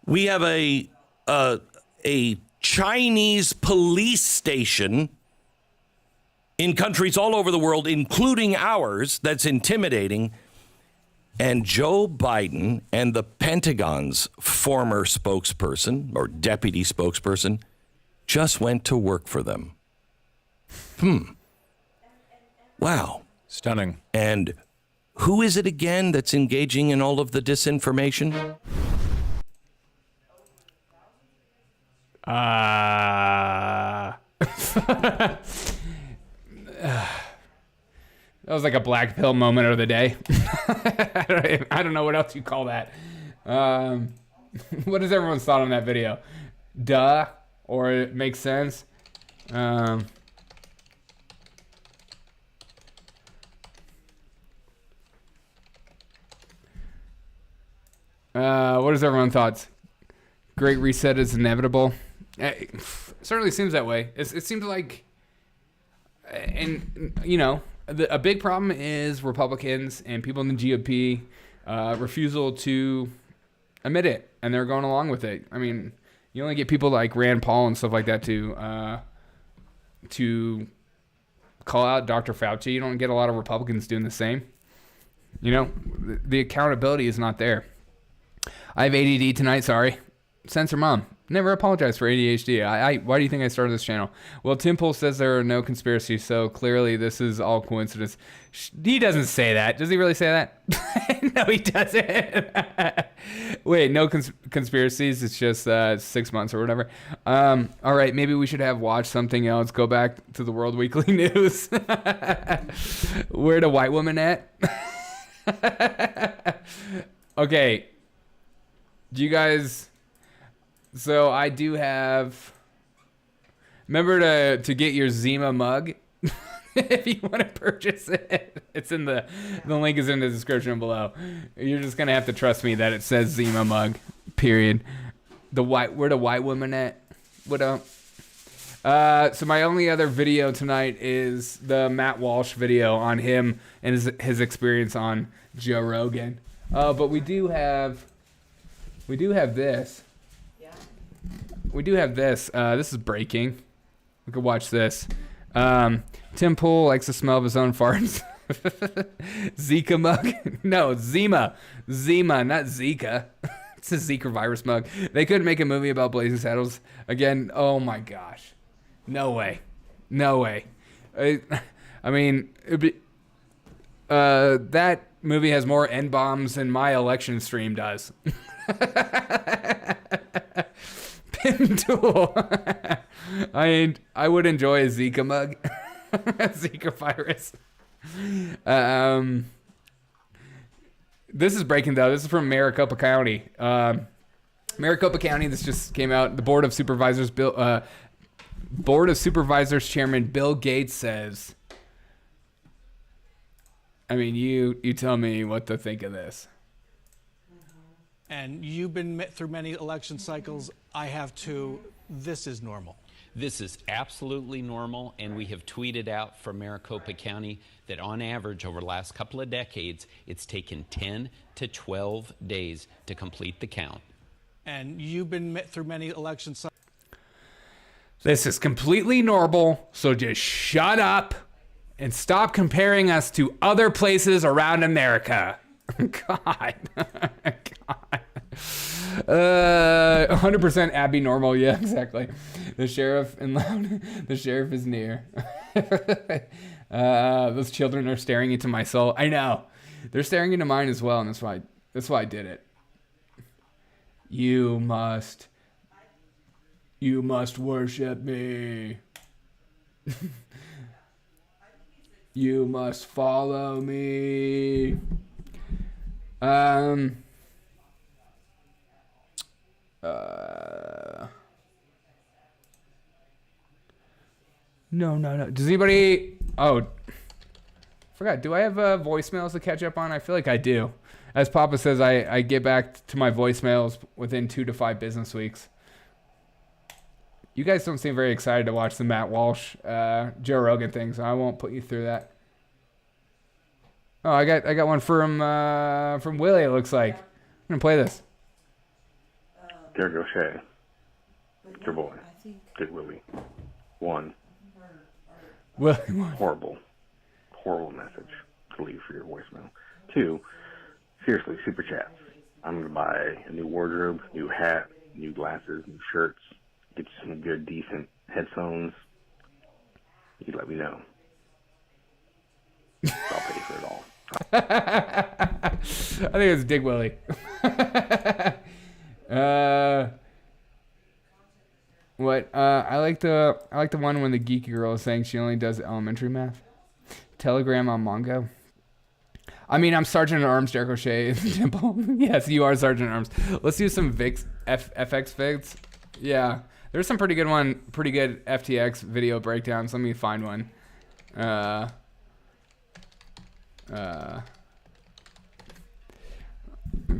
We have a Chinese police station in countries all over the world, including ours, that's intimidating. And Joe Biden and the Pentagon's former spokesperson or deputy spokesperson just went to work for them. Wow. Stunning. And who is it again that's engaging in all of the disinformation? That was like a black pill moment of the day. I don't know what else you call that. What is everyone's thought on that video? Duh, or it makes sense. What is everyone's thoughts? Great reset is inevitable. It certainly seems that way. It seems like, and you know, a big problem is Republicans and people in the GOP refusal to admit it, and they're going along with it. I mean, you only get people like Rand Paul and stuff like that to call out Dr. Fauci. You don't get a lot of Republicans doing the same. You know, the accountability is not there. I have ADD tonight. Sorry. Censor mom. Never apologize for ADHD. Why do you think I started this channel? Well, Tim Pool says there are no conspiracies, so clearly this is all coincidence. He doesn't say that. Does he really say that? No, he doesn't. Wait, no conspiracies. It's just 6 months or whatever. All right, maybe we should have watched something else. Go back to the World Weekly News. Where the white woman at? Okay. Do you guys... So I do have... Remember to get your Zima mug if you want to purchase it. It's in the link is in the description below. You're just gonna have to trust me that it says Zima mug. Period. Where the white woman at? What up? So my only other video tonight is the Matt Walsh video on him and his experience on Joe Rogan. But we do have this. We do have this. This is breaking. We could watch this. Tim Pool likes the smell of his own farts. Zika mug? No, Zima. Zima, not Zika. It's a Zika virus mug. They couldn't make a movie about Blazing Saddles again. Oh my gosh. No way. No way. I mean, that movie has more N-bombs than my election stream does. Pin tool. I would enjoy a Zika mug. Zika virus. This is breaking though. This is from Maricopa County. Maricopa County. This just came out. The Board of Supervisors Chairman Bill Gates says. I mean, you tell me what to think of this. And you've been through many election cycles. I have too. This is normal. This is absolutely normal, and we have tweeted out from Maricopa County that on average over the last couple of decades, it's taken 10 to 12 days to complete the count. And you've been through many election cycles. This is completely normal, so just shut up and stop comparing us to other places around America. God. God. 100% Abby normal. Yeah, exactly. The sheriff is near. Those children are staring into my soul. I know. They're staring into mine as well, and that's why I did it. You must worship me. You must follow me. No. Does anybody... Oh, forgot. Do I have voicemails to catch up on? I feel like I do. As Papa says, I get back to my voicemails within 2 to 5 business weeks. You guys don't seem very excited to watch the Matt Walsh, Joe Rogan thing, so I won't put you through that. Oh, I got one from Willie. It looks like. I'm gonna play this. Derek O'Shea, it's your boy, Dick Willie. One, horrible message to leave for your voicemail. 2, seriously, super chats. I'm gonna buy a new wardrobe, new hat, new glasses, new shirts, get you some good, decent headphones. You let me know. I'll pay for it all. I think it's Dick Willie. What? I like the one when the geeky girl is saying she only does elementary math. Telegram on Mongo. I mean, I'm Sergeant at Arms, Derek O'Shea, Temple. Yes, you are Sergeant at Arms. Let's do some FX vids. Yeah, there's some pretty good FTX video breakdowns. Let me find one.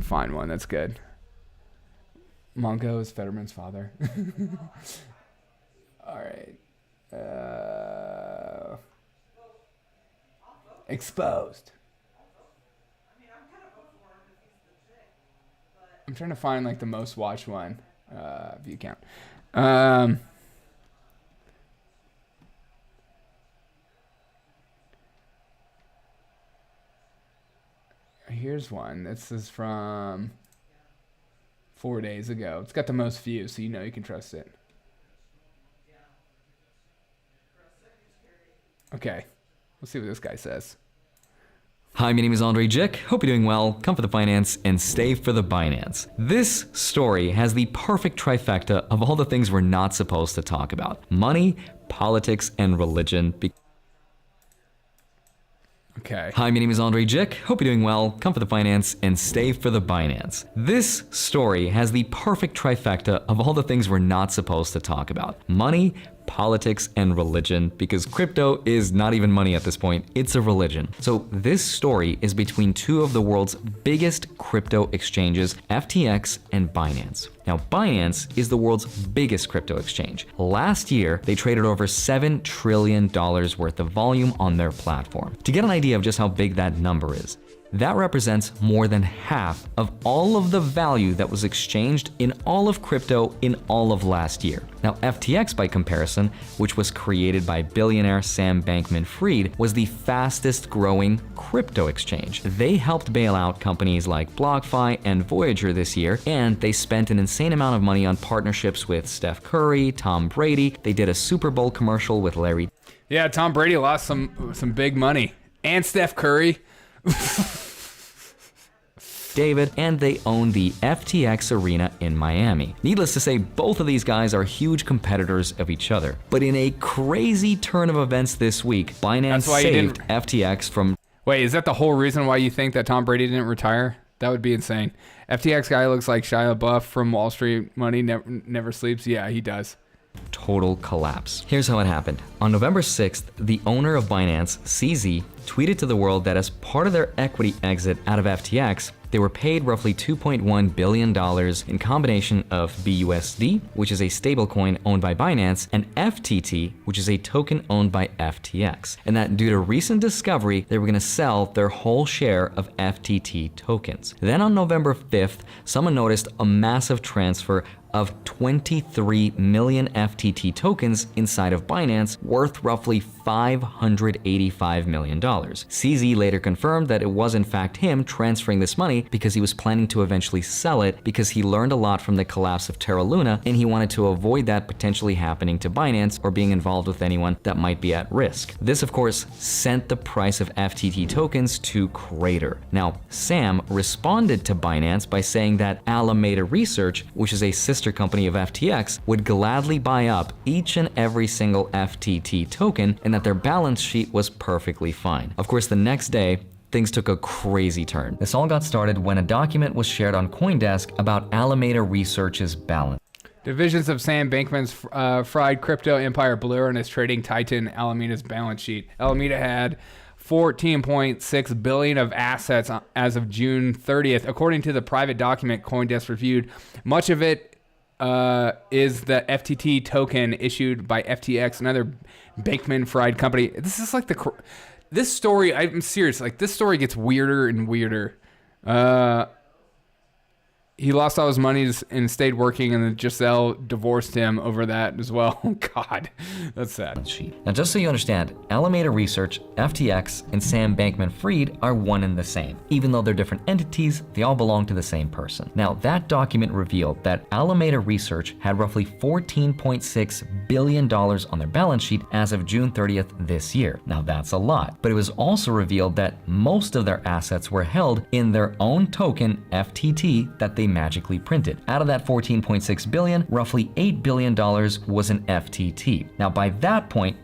Find one that's good. Mongo is Fetterman's father. All right. Exposed. I'm trying to find like the most watched one. View count. Here's one. This is from 4 days ago. It's got the most views, so you know you can trust it. Okay, let's see what this guy says. Hi, my name is Andre Jick. Hope you're doing well. Come for the finance and stay for the Binance. This story has the perfect trifecta of all the things we're not supposed to talk about: money, politics, and religion. Okay. Hi, my name is Andre Jick. Hope you're doing well. Come for the finance and stay for the Binance. This story has the perfect trifecta of all the things we're not supposed to talk about: money, politics, and religion, because crypto is not even money at this point, it's a religion. So this story is between two of the world's biggest crypto exchanges, FTX and Binance. Now, Binance is the world's biggest crypto exchange. Last year, they traded over $7 trillion worth of volume on their platform. To get an idea of just how big that number is, that represents more than half of all of the value that was exchanged in all of crypto in all of last year. Now, FTX, by comparison, which was created by billionaire Sam Bankman-Fried, was the fastest growing crypto exchange. They helped bail out companies like BlockFi and Voyager this year, and they spent an insane amount of money on partnerships with Steph Curry, Tom Brady. They did a Super Bowl commercial with Larry. Yeah, Tom Brady lost some big money. And Steph Curry. David, and they own the FTX Arena in Miami. Needless to say, both of these guys are huge competitors of each other. But in a crazy turn of events this week, Binance saved FTX from... Wait, is that the whole reason why you think that Tom Brady didn't retire? That would be insane. FTX guy looks like Shia LaBeouf from Wall Street Money, never sleeps. Yeah, he does. Total collapse. Here's how it happened. On November 6th, the owner of Binance, CZ, tweeted to the world that as part of their equity exit out of FTX, they were paid roughly $2.1 billion in combination of BUSD, which is a stablecoin owned by Binance, and FTT, which is a token owned by FTX. And that due to recent discovery, they were going to sell their whole share of FTT tokens. Then on November 5th, someone noticed a massive transfer of 23 million FTT tokens inside of Binance, worth roughly $585 million. CZ later confirmed that it was in fact him transferring this money because he was planning to eventually sell it because he learned a lot from the collapse of Terra Luna and he wanted to avoid that potentially happening to Binance or being involved with anyone that might be at risk. This, of course, sent the price of FTT tokens to crater. Now, Sam responded to Binance by saying that Alameda Research, which is a sister company of FTX, would gladly buy up each and every single FTT token and that their balance sheet was perfectly fine. Of course, the next day, things took a crazy turn. This all got started when a document was shared on CoinDesk about Alameda Research's balance. Divisions of Sam Bankman's fried crypto empire Blur and his trading titan Alameda's balance sheet. Alameda had 14.6 billion of assets as of June 30th, according to the private document CoinDesk reviewed. Much of it is the FTT token issued by FTX, another Bankman-Fried company. This is like this story. I'm serious. Like, this story gets weirder and weirder. He lost all his money and stayed working, and then Giselle divorced him over that as well. God, that's sad. Now, just so you understand, Alameda Research, FTX, and Sam Bankman-Fried are one and the same. Even though they're different entities, they all belong to the same person. Now, that document revealed that Alameda Research had roughly $14.6 billion on their balance sheet as of June 30th this year. Now, that's a lot. But it was also revealed that most of their assets were held in their own token, FTT, that they magically printed. Out of that 14.6 billion, roughly $8 billion was in FTT. Now, by that point,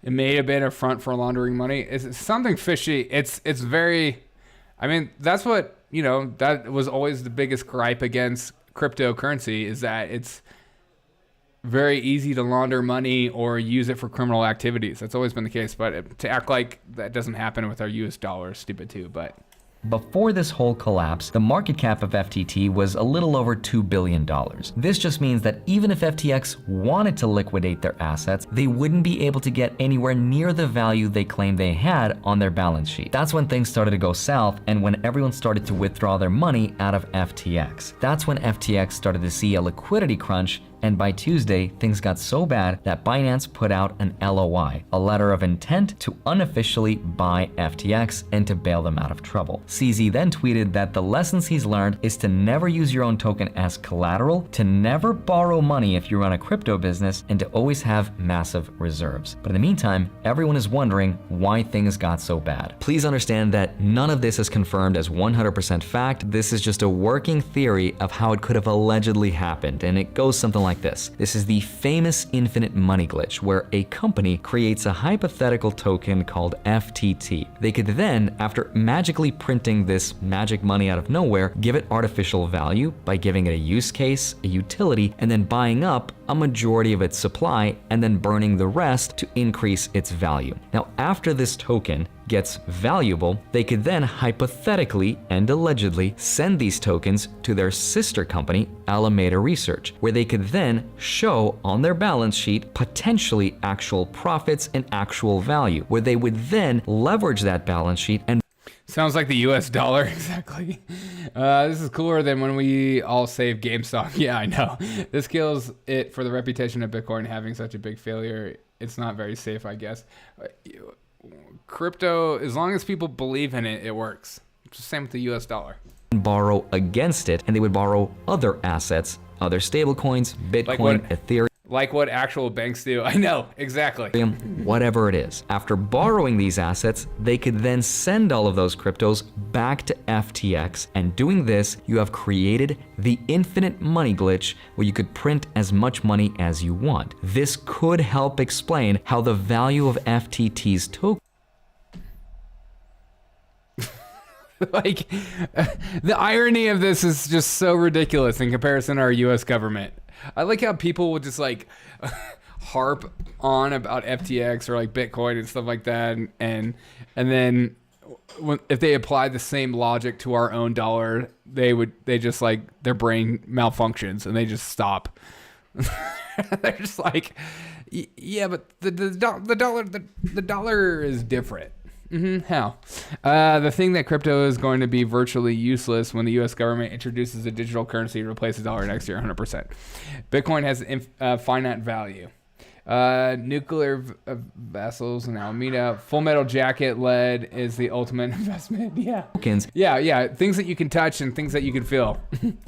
it may have been a front for laundering money. It's something fishy. It's very, I mean, that's what, you know, that was always the biggest gripe against cryptocurrency, is that it's very easy to launder money or use it for criminal activities. That's always been the case, but to act like that doesn't happen with our US dollar is stupid too, but before this whole collapse, the market cap of FTT was a little over $2 billion. This just means that even if FTX wanted to liquidate their assets, they wouldn't be able to get anywhere near the value they claimed they had on their balance sheet. That's when things started to go south and when everyone started to withdraw their money out of FTX. That's when FTX started to see a liquidity crunch And by Tuesday, things got so bad that Binance put out an LOI, a letter of intent to unofficially buy FTX and to bail them out of trouble. CZ then tweeted that the lessons he's learned is to never use your own token as collateral, to never borrow money if you run a crypto business, and to always have massive reserves. But in the meantime, everyone is wondering why things got so bad. Please understand that none of this is confirmed as 100% fact. This is just a working theory of how it could have allegedly happened, and it goes something like this. This is the famous infinite money glitch, where a company creates a hypothetical token called FTT. They could then, after magically printing this magic money out of nowhere, give it artificial value by giving it a use case, a utility, and then buying up a majority of its supply and then burning the rest to increase its value. Now, after this token gets valuable, they could then hypothetically and allegedly send these tokens to their sister company, Alameda Research, where they could then show on their balance sheet potentially actual profits and actual value, where they would then leverage that balance sheet and Sounds like the US dollar, exactly. This is cooler than when we all saved GameStop. Yeah, I know. This kills it for the reputation of Bitcoin having such a big failure. It's not very safe, I guess. Crypto, as long as people believe in it, it works. It's the same with the US dollar. Borrow against it, and they would borrow other assets, other stablecoins, Bitcoin, Ethereum. Like what actual banks do. I know, exactly. Whatever it is. After borrowing these assets, they could then send all of those cryptos back to FTX. And doing this, you have created the infinite money glitch where you could print as much money as you want. This could help explain how the value of FTT's token like, the irony of this is just so ridiculous in comparison to our US government. I like how people will just like harp on about FTX or like Bitcoin and stuff like that, and then if they apply the same logic to our own dollar, they just like their brain malfunctions and they just stop. They're just like, yeah, but the dollar is different. How? The thing that crypto is going to be virtually useless when the U.S. government introduces a digital currency to replace the dollar next year, 100%. Bitcoin has finite value. Nuclear vessels in Alameda. Full Metal Jacket lead is the ultimate investment. Yeah. Yeah. Things that you can touch and things that you can feel.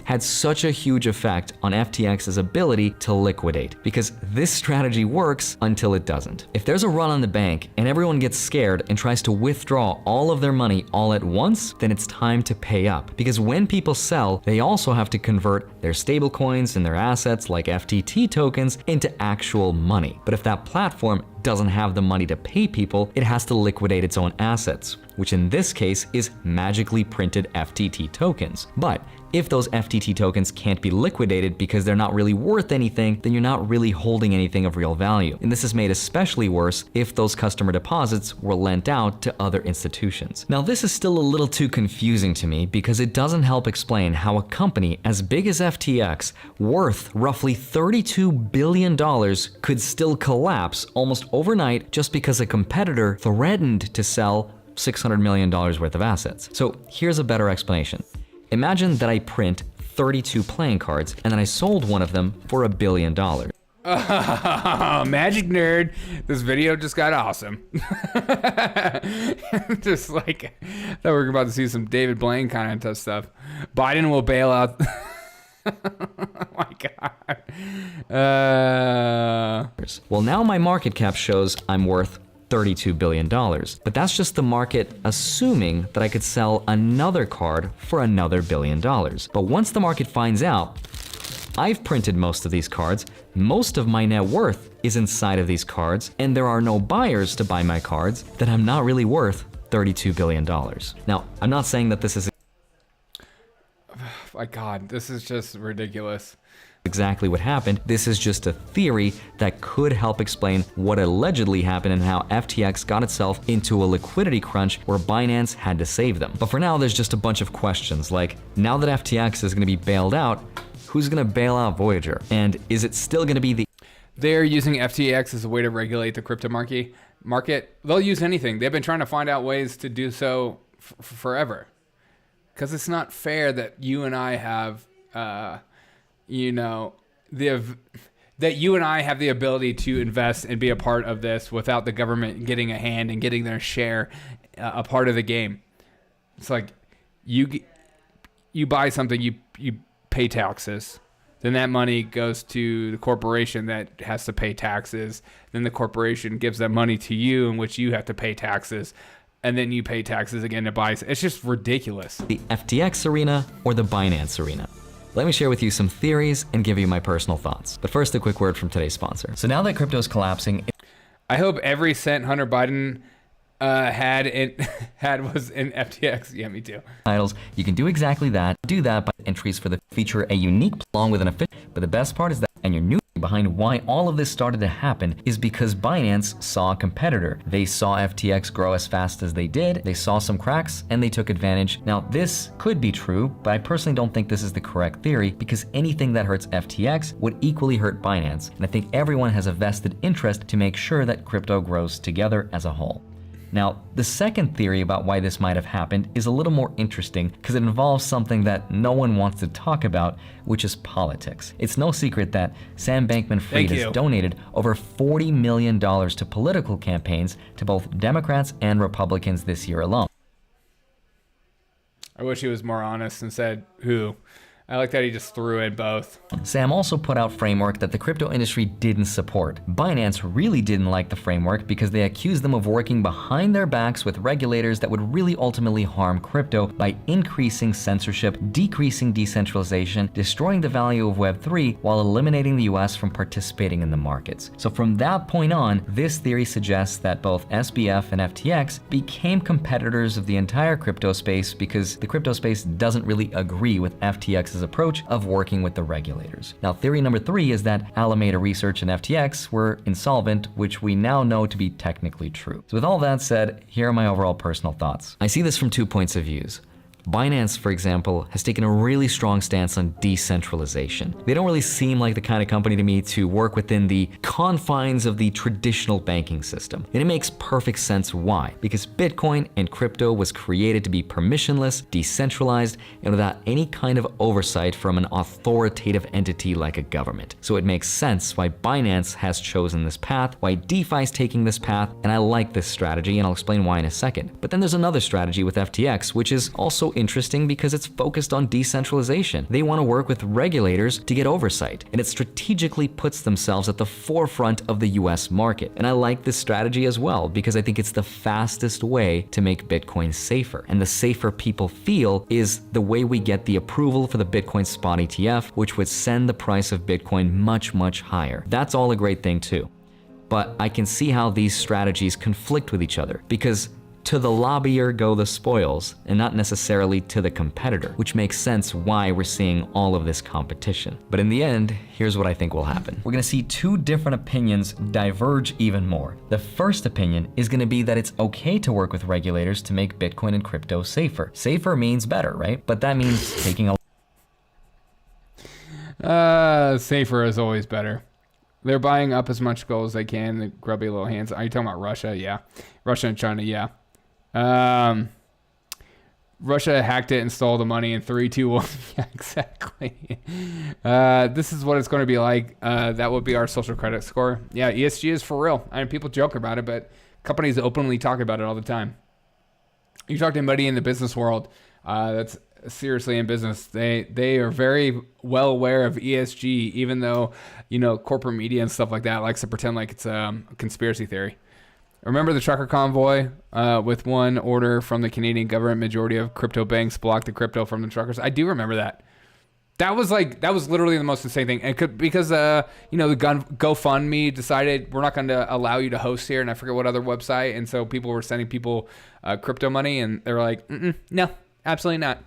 had such a huge effect on FTX's ability to liquidate, because this strategy works until it doesn't. If there's a run on the bank and everyone gets scared and tries to withdraw all of their money all at once, then it's time to pay up. Because when people sell, they also have to convert their stablecoins and their assets like FTT tokens into actual money. But if that platform doesn't have the money to pay people, it has to liquidate its own assets, which in this case is magically printed FTT tokens. But if those FTT tokens can't be liquidated because they're not really worth anything, then you're not really holding anything of real value. And this is made especially worse if those customer deposits were lent out to other institutions. Now, this is still a little too confusing to me because it doesn't help explain how a company as big as FTX, worth roughly $32 billion, could still collapse almost overnight just because a competitor threatened to sell $600 million worth of assets. So here's a better explanation. Imagine that I print 32 playing cards and then I sold one of them for $1 billion. Magic nerd, this video just got awesome. Just like, I thought we were about to see some David Blaine kind of stuff. Biden will bail out. Oh my God. Well, now my market cap shows I'm worth $32 billion. But that's just the market assuming that I could sell another card for another $1 billion. But once the market finds out I've printed most of these cards, most of my net worth is inside of these cards, and there are no buyers to buy my cards, then I'm not really worth $32 billion. Now, I'm not saying that this is my God, this is just ridiculous. Exactly what happened. This is just a theory that could help explain what allegedly happened and how FTX got itself into a liquidity crunch where Binance had to save them. But for now, there's just a bunch of questions like, now that FTX is going to be bailed out, who's going to bail out Voyager? And is it still going to be the... They're using FTX as a way to regulate the crypto market. They'll use anything. They've been trying to find out ways to do so forever. Because it's not fair that you and I have... that you and I have the ability to invest and be a part of this without the government getting a hand and getting their share, a part of the game. It's like you buy something, you pay taxes. Then that money goes to the corporation that has to pay taxes. Then the corporation gives that money to you, in which you have to pay taxes. And then you pay taxes again to buy. It's just ridiculous. The FTX arena or the Binance arena? Let me share with you some theories and give you my personal thoughts. But first, a quick word from today's sponsor. So now that crypto's collapsing, I hope every cent Hunter Biden had was in FTX. Yeah, me too. Titles, you can do exactly that. Do that by entries for the feature a unique along with an official. But the best part is that, and your new behind why all of this started to happen is because Binance saw a competitor. They saw FTX grow as fast as they did, they saw some cracks, and they took advantage. Now, this could be true, but I personally don't think this is the correct theory because anything that hurts FTX would equally hurt Binance. And I think everyone has a vested interest to make sure that crypto grows together as a whole. Now, the second theory about why this might have happened is a little more interesting because it involves something that no one wants to talk about, which is politics. It's no secret that Sam Bankman-Fried has donated over $40 million to political campaigns to both Democrats and Republicans this year alone. I wish he was more honest and said who. I like that he just threw in both. Sam also put out framework that the crypto industry didn't support. Binance really didn't like the framework because they accused them of working behind their backs with regulators that would really ultimately harm crypto by increasing censorship, decreasing decentralization, destroying the value of Web3 while eliminating the US from participating in the markets. So from that point on, this theory suggests that both SBF and FTX became competitors of the entire crypto space because the crypto space doesn't really agree with FTX's approach of working with the regulators. Now, theory number 3 is that Alameda Research and FTX were insolvent, which we now know to be technically true. So with all that said, here are my overall personal thoughts. I see this from 2 points of view. Binance, for example, has taken a really strong stance on decentralization. They don't really seem like the kind of company to me to work within the confines of the traditional banking system. And it makes perfect sense why. Because Bitcoin and crypto was created to be permissionless, decentralized, and without any kind of oversight from an authoritative entity like a government. So it makes sense why Binance has chosen this path, why DeFi is taking this path, and I like this strategy, and I'll explain why in a second. But then there's another strategy with FTX, which is also interesting because it's focused on decentralization. They want to work with regulators to get oversight, and it strategically puts themselves at the forefront of the US market. And I like this strategy as well because I think it's the fastest way to make Bitcoin safer. And the safer people feel is the way we get the approval for the Bitcoin spot ETF, which would send the price of Bitcoin much, much higher. That's all a great thing too. But I can see how these strategies conflict with each other because to the lobbyer go the spoils, and not necessarily to the competitor, which makes sense why we're seeing all of this competition. But in the end, here's what I think will happen. We're gonna see 2 different opinions diverge even more. The first opinion is gonna be that it's okay to work with regulators to make Bitcoin and crypto safer. Safer means better, right? But that means taking a Safer is always better. They're buying up as much gold as they can, the grubby little hands. Are you talking about Russia? Yeah. Russia and China, yeah. Russia hacked it and stole the money in 3, 2, 1. Yeah, exactly. This is what it's going to be like. That would be our social credit score. Yeah, ESG is for real. I mean, people joke about it, but companies openly talk about it all the time. You talk to anybody in the business world that's seriously in business, they are very well aware of ESG, even though, you know, corporate media and stuff like that likes to pretend like it's a conspiracy theory. Remember the trucker convoy with one order from the Canadian government, majority of crypto banks blocked the crypto from the truckers? I do remember that. That was literally the most insane thing. And because the GoFundMe decided we're not going to allow you to host here, and I forget what other website, and so people were sending people crypto money, and they were like, no, absolutely not.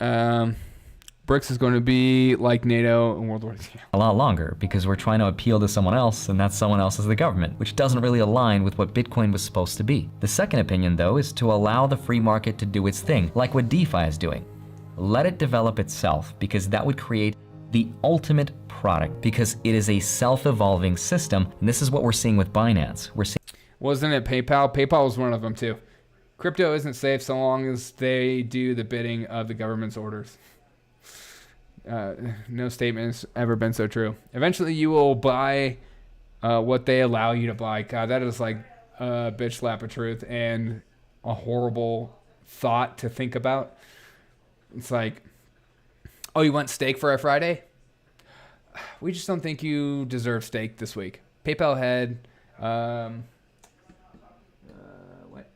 BRICS is going to be like NATO and World War II. A lot longer because we're trying to appeal to someone else, and that someone else is the government, which doesn't really align with what Bitcoin was supposed to be. The second opinion, though, is to allow the free market to do its thing, like what DeFi is doing. Let it develop itself, because that would create the ultimate product, because it is a self-evolving system, and this is what we're seeing with Binance. Wasn't it PayPal? PayPal was one of them too. Crypto isn't safe so long as they do the bidding of the government's orders. No statement has ever been so true. Eventually, you will buy what they allow you to buy. God, that is like a bitch slap of truth and a horrible thought to think about. It's like, oh, you want steak for our Friday? We just don't think you deserve steak this week. PayPal head. What?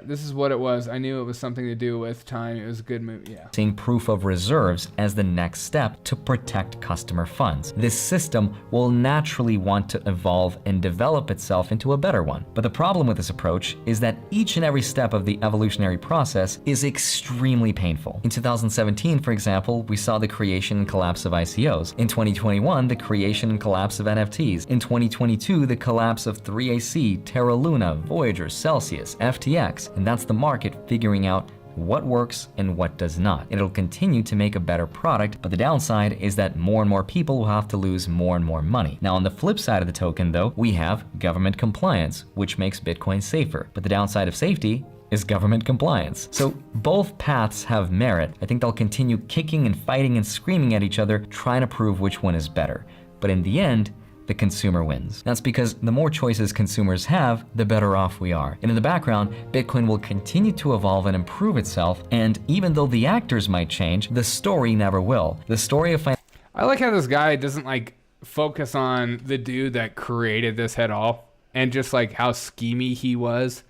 This is what it was. I knew it was something to do with time. It was a good move. Yeah. Seeing proof of reserves as the next step to protect customer funds. This system will naturally want to evolve and develop itself into a better one. But the problem with this approach is that each and every step of the evolutionary process is extremely painful. In 2017, for example, we saw the creation and collapse of ICOs. In 2021, the creation and collapse of NFTs. In 2022, the collapse of 3AC, Terra Luna, Voyager, Celsius, FTX, and that's the market figuring out what works and what does not. It'll continue to make a better product, but the downside is that more and more people will have to lose more and more money. Now, on the flip side of the token, though, we have government compliance, which makes Bitcoin safer. But the downside of safety is government compliance. So both paths have merit. I think they'll continue kicking and fighting and screaming at each other, trying to prove which one is better. But in the end, the consumer wins. That's because the more choices consumers have, the better off we are. And in the background, Bitcoin will continue to evolve and improve itself, and even though the actors might change, the story never will. The story of I like how this guy doesn't like focus on the dude that created this at all, and just like how schemy he was.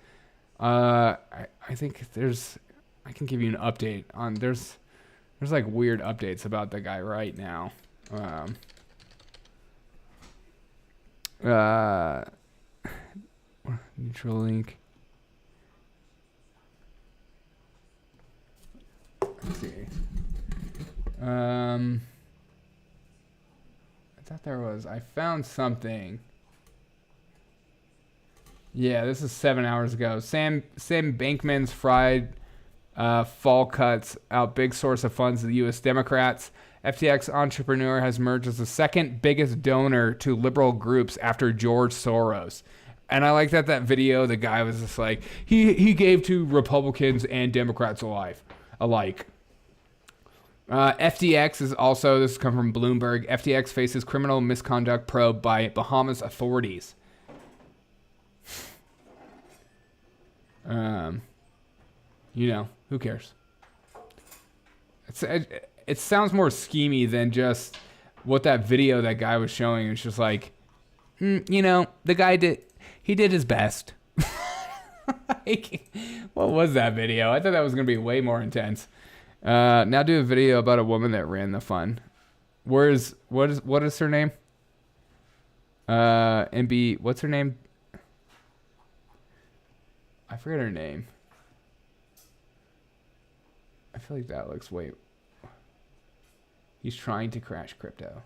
I think I can give you an update on there's like weird updates about the guy right now. Neutral link. Let's see. I thought there was. I found something. Yeah, this is 7 hours ago. Sam Bankman's fried fall cuts out big source of funds to the U.S. Democrats. FTX entrepreneur has emerged as the second biggest donor to liberal groups after George Soros. And I like that video, the guy was just like, he gave to Republicans and Democrats alike. FTX is also, this has come from Bloomberg, FTX faces criminal misconduct probe by Bahamas authorities. You know, who cares? It sounds more schemy than just what that video that guy was showing. It's just like, you know, the guy did his best. Like, what was that video? I thought that was going to be way more intense. Now do a video about a woman that ran the fund. What is her name? What's her name? I forget her name. I feel like that looks way... He's trying to crash crypto.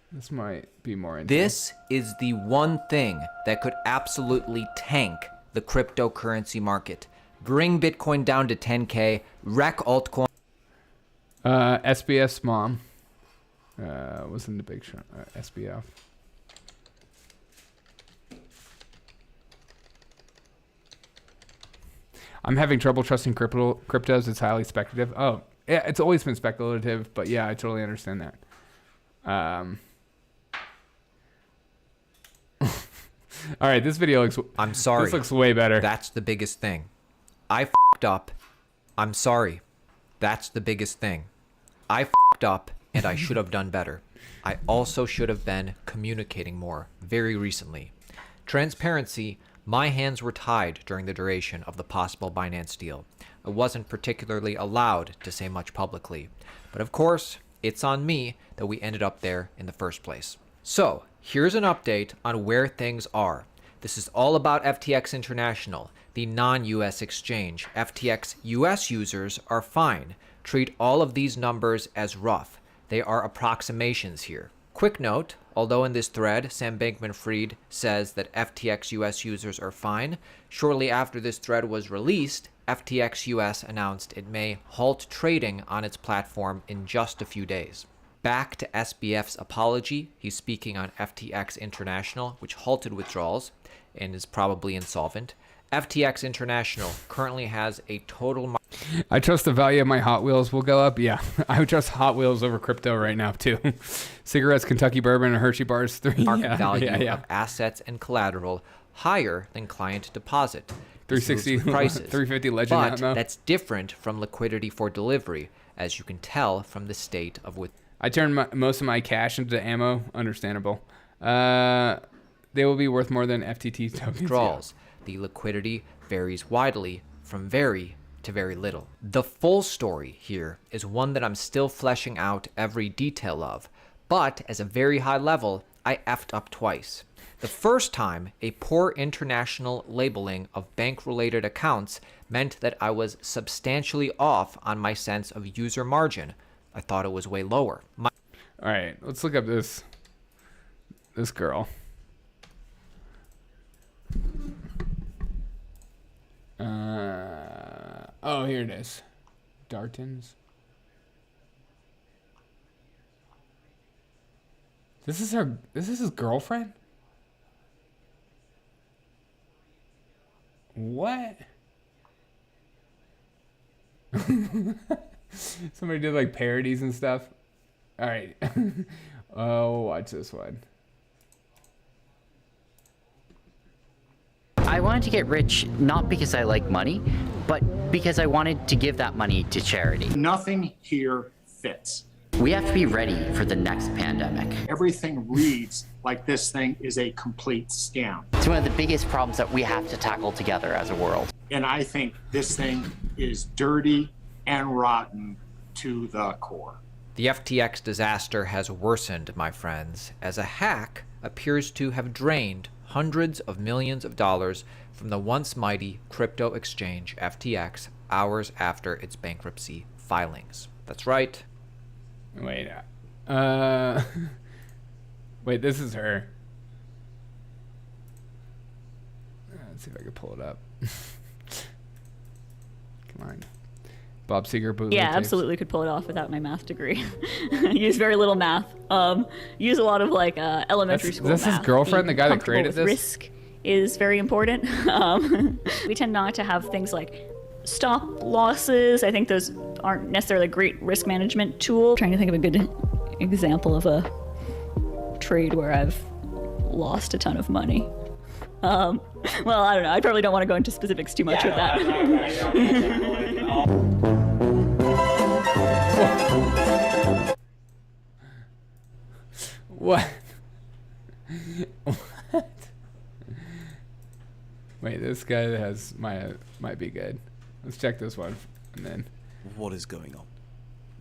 This might be more intense. This is the one thing that could absolutely tank the cryptocurrency market. Bring Bitcoin down to 10K, wreck altcoin. SBF's mom was in the big show. SBF. I'm having trouble trusting cryptos. It's highly speculative. Oh, yeah, it's always been speculative, but yeah, I totally understand that. All right, this video looks... I'm sorry. This looks way better. That's the biggest thing. I f***ed up. I'm sorry. That's the biggest thing. I f***ed up, and I should have done better. I also should have been communicating more very recently. Transparency... My hands were tied during the duration of the possible Binance deal. I wasn't particularly allowed to say much publicly. But of course, it's on me that we ended up there in the first place. So, here's an update on where things are. This is all about FTX International, the non-US exchange. FTX US users are fine. Treat all of these numbers as rough. They are approximations here. Quick note, although in this thread, Sam Bankman-Fried says that FTX US users are fine, shortly after this thread was released, FTX US announced it may halt trading on its platform in just a few days. Back to SBF's apology, he's speaking on FTX International, which halted withdrawals and is probably insolvent. FTX International currently has a total I trust the value of my Hot Wheels will go up. Yeah, I would trust Hot Wheels over crypto right now too. Cigarettes, Kentucky bourbon, and Hershey bars. market value of assets and collateral higher than client deposit. 360 prices, 350 legend but ammo. that's different from liquidity for delivery, as you can tell from the state of I turned most of my cash into ammo. Understandable. They will be worth more than FTT tokens. withdrawals. The liquidity varies widely from very to very little. The full story here is one that I'm still fleshing out every detail of, but as a very high level, I effed up twice. The first time, a poor international labeling of bank-related accounts meant that I was substantially off on my sense of user margin. I thought it was way lower. All right, let's look up this girl. Oh, here it is. Dartons. This is his girlfriend? What? Somebody did like parodies and stuff. All right. Oh, watch this one. I wanted to get rich not because I like money, but because I wanted to give that money to charity. Nothing here fits. We have to be ready for the next pandemic. Everything reads like this thing is a complete scam. It's one of the biggest problems that we have to tackle together as a world. And I think this thing is dirty and rotten to the core. The FTX disaster has worsened, my friends, as a hack appears to have drained hundreds of millions of dollars from the once mighty crypto exchange FTX hours after its bankruptcy filings. That's right. Wait, wait, this is her. Let's see if I can pull it up. Come on. Bob Seger bootleg Yeah, tapes. absolutely could pull it off without my math degree. Use very little math. Use a lot of like elementary school math. This his girlfriend, the guy that created this? Risk is very important. We tend not to have things like stop losses. I think those aren't necessarily a great risk management tool. Trying to think of a good example of a trade where I've lost a ton of money. Well, I don't know. I probably don't want to go into specifics too much with that. What? What? Wait, this guy has might be good. Let's check this one, and then. What is going on?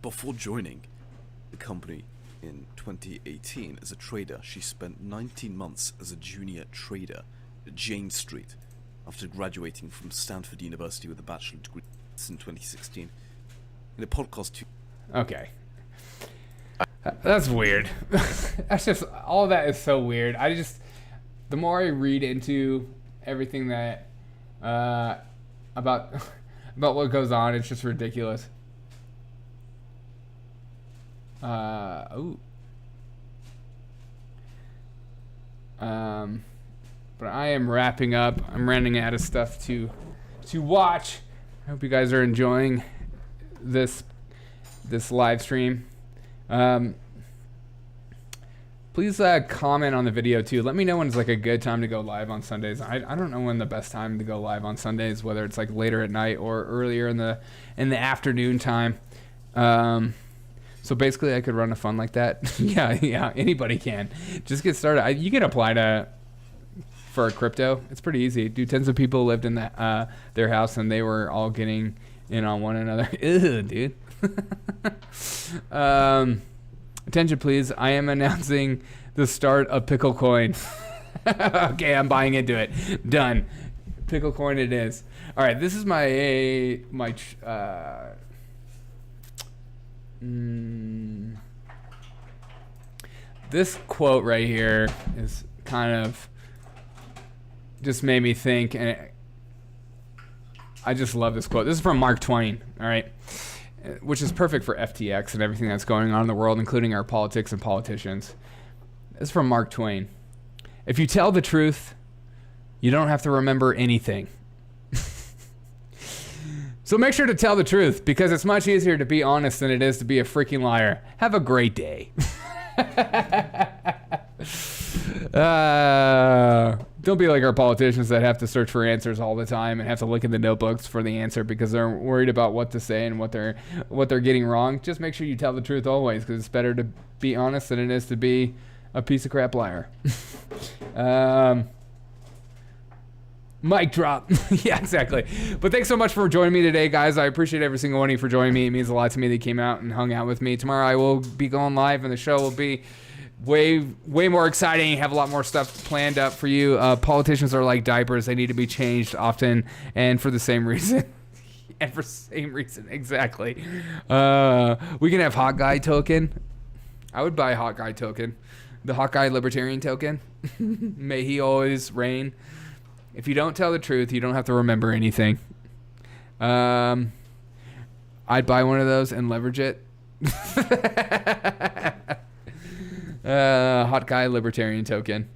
Before joining the company in 2018 as a trader, she spent 19 months as a junior trader at Jane Street after graduating from Stanford University with a bachelor's degree in 2016. In a podcast. Okay. That's weird. That's just, all of that is so weird. The more I read into everything that, about what goes on, it's just ridiculous. But I am wrapping up. I'm running out of stuff to watch. I hope you guys are enjoying this live stream. Please comment on the video too. Let me know when it's like a good time to go live on Sundays. I don't know when the best time to go live on Sundays, whether it's like later at night or earlier in the afternoon time. So basically I could run a fund like that. yeah, anybody can. Just get started. You can apply for a crypto. It's pretty easy. Dude, tens of people lived in their house and they were all getting in on one another. Ew, dude. Attention please, I am announcing the start of Pickle Coin. Okay, I'm buying into it. Done. Pickle Coin it is. All right, this is this quote right here is kind of just made me think, and I just love this quote. This is from Mark Twain, all right? Which is perfect for FTX and everything that's going on in the world, including our politics and politicians. This is from Mark Twain. If you tell the truth, you don't have to remember anything. So make sure to tell the truth, because it's much easier to be honest than it is to be a freaking liar. Have a great day. Don't be like our politicians that have to search for answers all the time and have to look in the notebooks for the answer because they're worried about what to say and what they're getting wrong. Just make sure you tell the truth always, because it's better to be honest than it is to be a piece of crap liar. Mic drop. Yeah, exactly. But thanks so much for joining me today, guys. I appreciate every single one of you for joining me. It means a lot to me that you came out and hung out with me. Tomorrow I will be going live, and the show will be way more exciting. Have a lot more stuff planned up for you. Politicians are like diapers. They need to be changed often, and for the same reason. And for the same reason, exactly. We can have Hot Guy token. I would buy Hot Guy token. The Hot Guy Libertarian token. May he always reign. If you don't tell the truth, you don't have to remember anything. I'd buy one of those and leverage it. Hot Guy Libertarian token.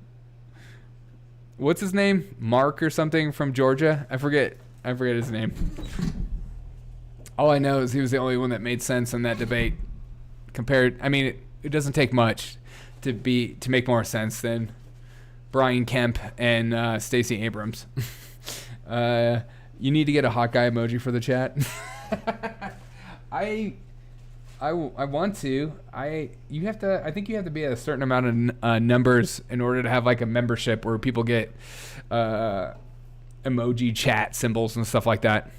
What's his name? Mark or something from Georgia? I forget his name. All I know is he was the only one that made sense in that debate. It doesn't take much to make more sense than Brian Kemp and Stacey Abrams. You need to get a hot guy emoji for the chat. I want to. I think you have to be at a certain amount of numbers in order to have like a membership where people get emoji chat symbols and stuff like that.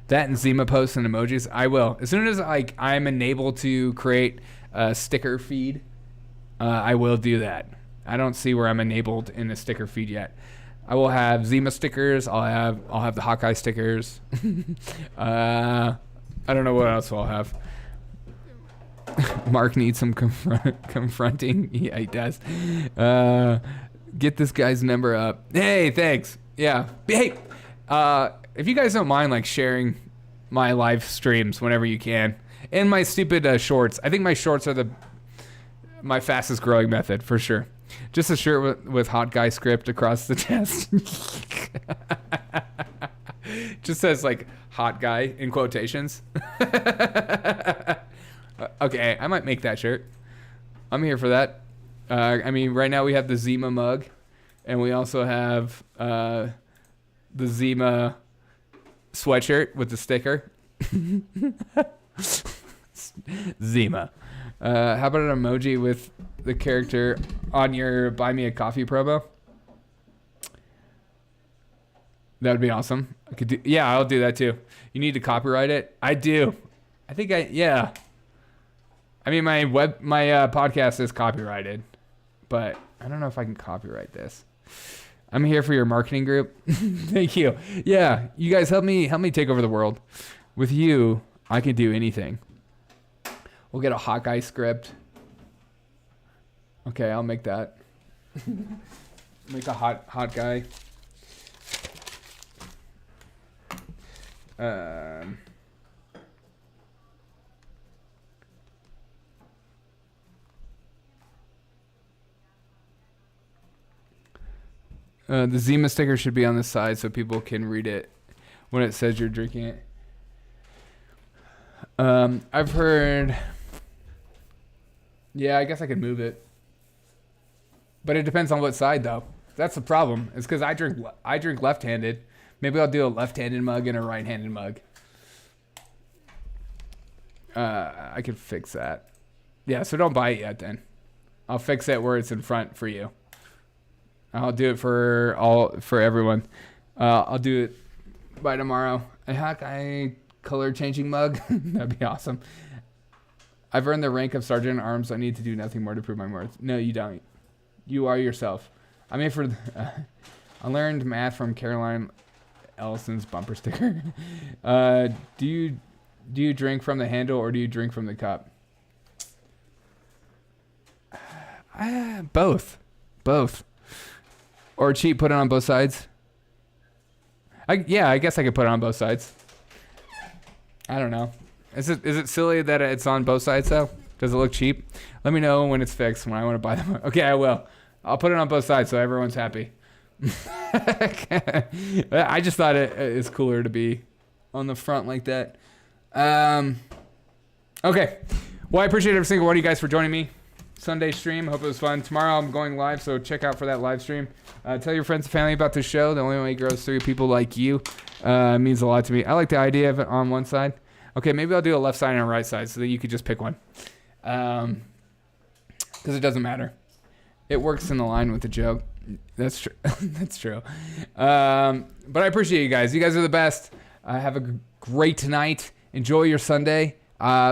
That and Zima posts and emojis. I will. As soon as I'm enabled to create a sticker feed, I will do that. I don't see where I'm enabled in the sticker feed yet. I will have Zima stickers. I'll have the Hawkeye stickers. I don't know what else I'll have. Mark needs some confronting. Yeah, he does. Get this guy's number up. Hey, thanks. Yeah. Hey, if you guys don't mind like sharing my live streams whenever you can, and my stupid shorts. I think my shorts are my fastest growing method for sure. Just a shirt with Hot Guy script across the chest. Just says like Hot Guy in quotations. Okay, I might make that shirt. I'm here for that. Right now we have the Zima mug, and we also have the Zima sweatshirt with the sticker. Zima. How about an emoji with the character on your Buy Me a Coffee promo? That would be awesome. I'll do that too. You need to copyright it? I do. My podcast is copyrighted, but I don't know if I can copyright this. I'm here for your marketing group. Thank you. Yeah, you guys help me take over the world. With you, I can do anything. We'll get a Hawkeye script. Okay, I'll make that. Make a hot guy. The Zima sticker should be on the side so people can read it when it says you're drinking it. I've heard... Yeah, I guess I could move it. But it depends on what side, though. That's the problem. It's because I drink left-handed. Maybe I'll do a left-handed mug and a right-handed mug. I could fix that. Yeah, so don't buy it yet, then. I'll fix it where it's in front for you. I'll do it for everyone. I'll do it by tomorrow. A Hawkeye color-changing mug. That'd be awesome. I've earned the rank of Sergeant at Arms. I need to do nothing more to prove my worth. No, you don't. You are yourself. I learned math from Caroline Ellison's bumper sticker. Do you drink from the handle or do you drink from the cup? Both. Or cheap, put it on both sides. I guess I could put it on both sides. I don't know. Is it silly that it's on both sides though? Does it look cheap? Let me know when it's fixed, when I want to buy them. Okay, I will. I'll put it on both sides so everyone's happy. I just thought it's cooler to be on the front like that. Okay. Well, I appreciate every single one of you guys for joining me. Sunday stream. Hope it was fun. Tomorrow I'm going live, so check out for that live stream. Tell your friends and family about the show. The only way it grows through people like you. Means a lot to me. I like the idea of it on one side. Okay, maybe I'll do a left side and a right side so that you could just pick one. Because it doesn't matter. It works in the line with the joke. That's true. That's true. But I appreciate you guys. You guys are the best. Have a great night. Enjoy your Sunday.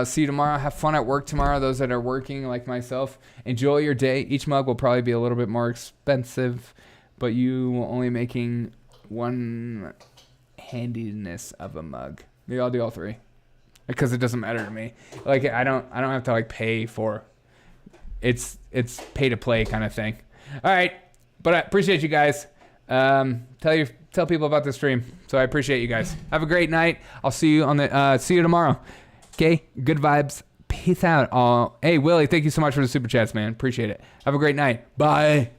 See you tomorrow. Have fun at work tomorrow. Those that are working like myself, enjoy your day. Each mug will probably be a little bit more expensive, but you will only making one handiness of a mug. Maybe I'll do all three because it doesn't matter to me. Like I don't have to like pay for. It's pay to play kind of thing. All right, but I appreciate you guys. Tell people about the stream. So I appreciate you guys. Have a great night. I'll see you on the see you tomorrow. Okay, good vibes. Peace out. Hey, Willie, thank you so much for the super chats, man. Appreciate it. Have a great night. Bye.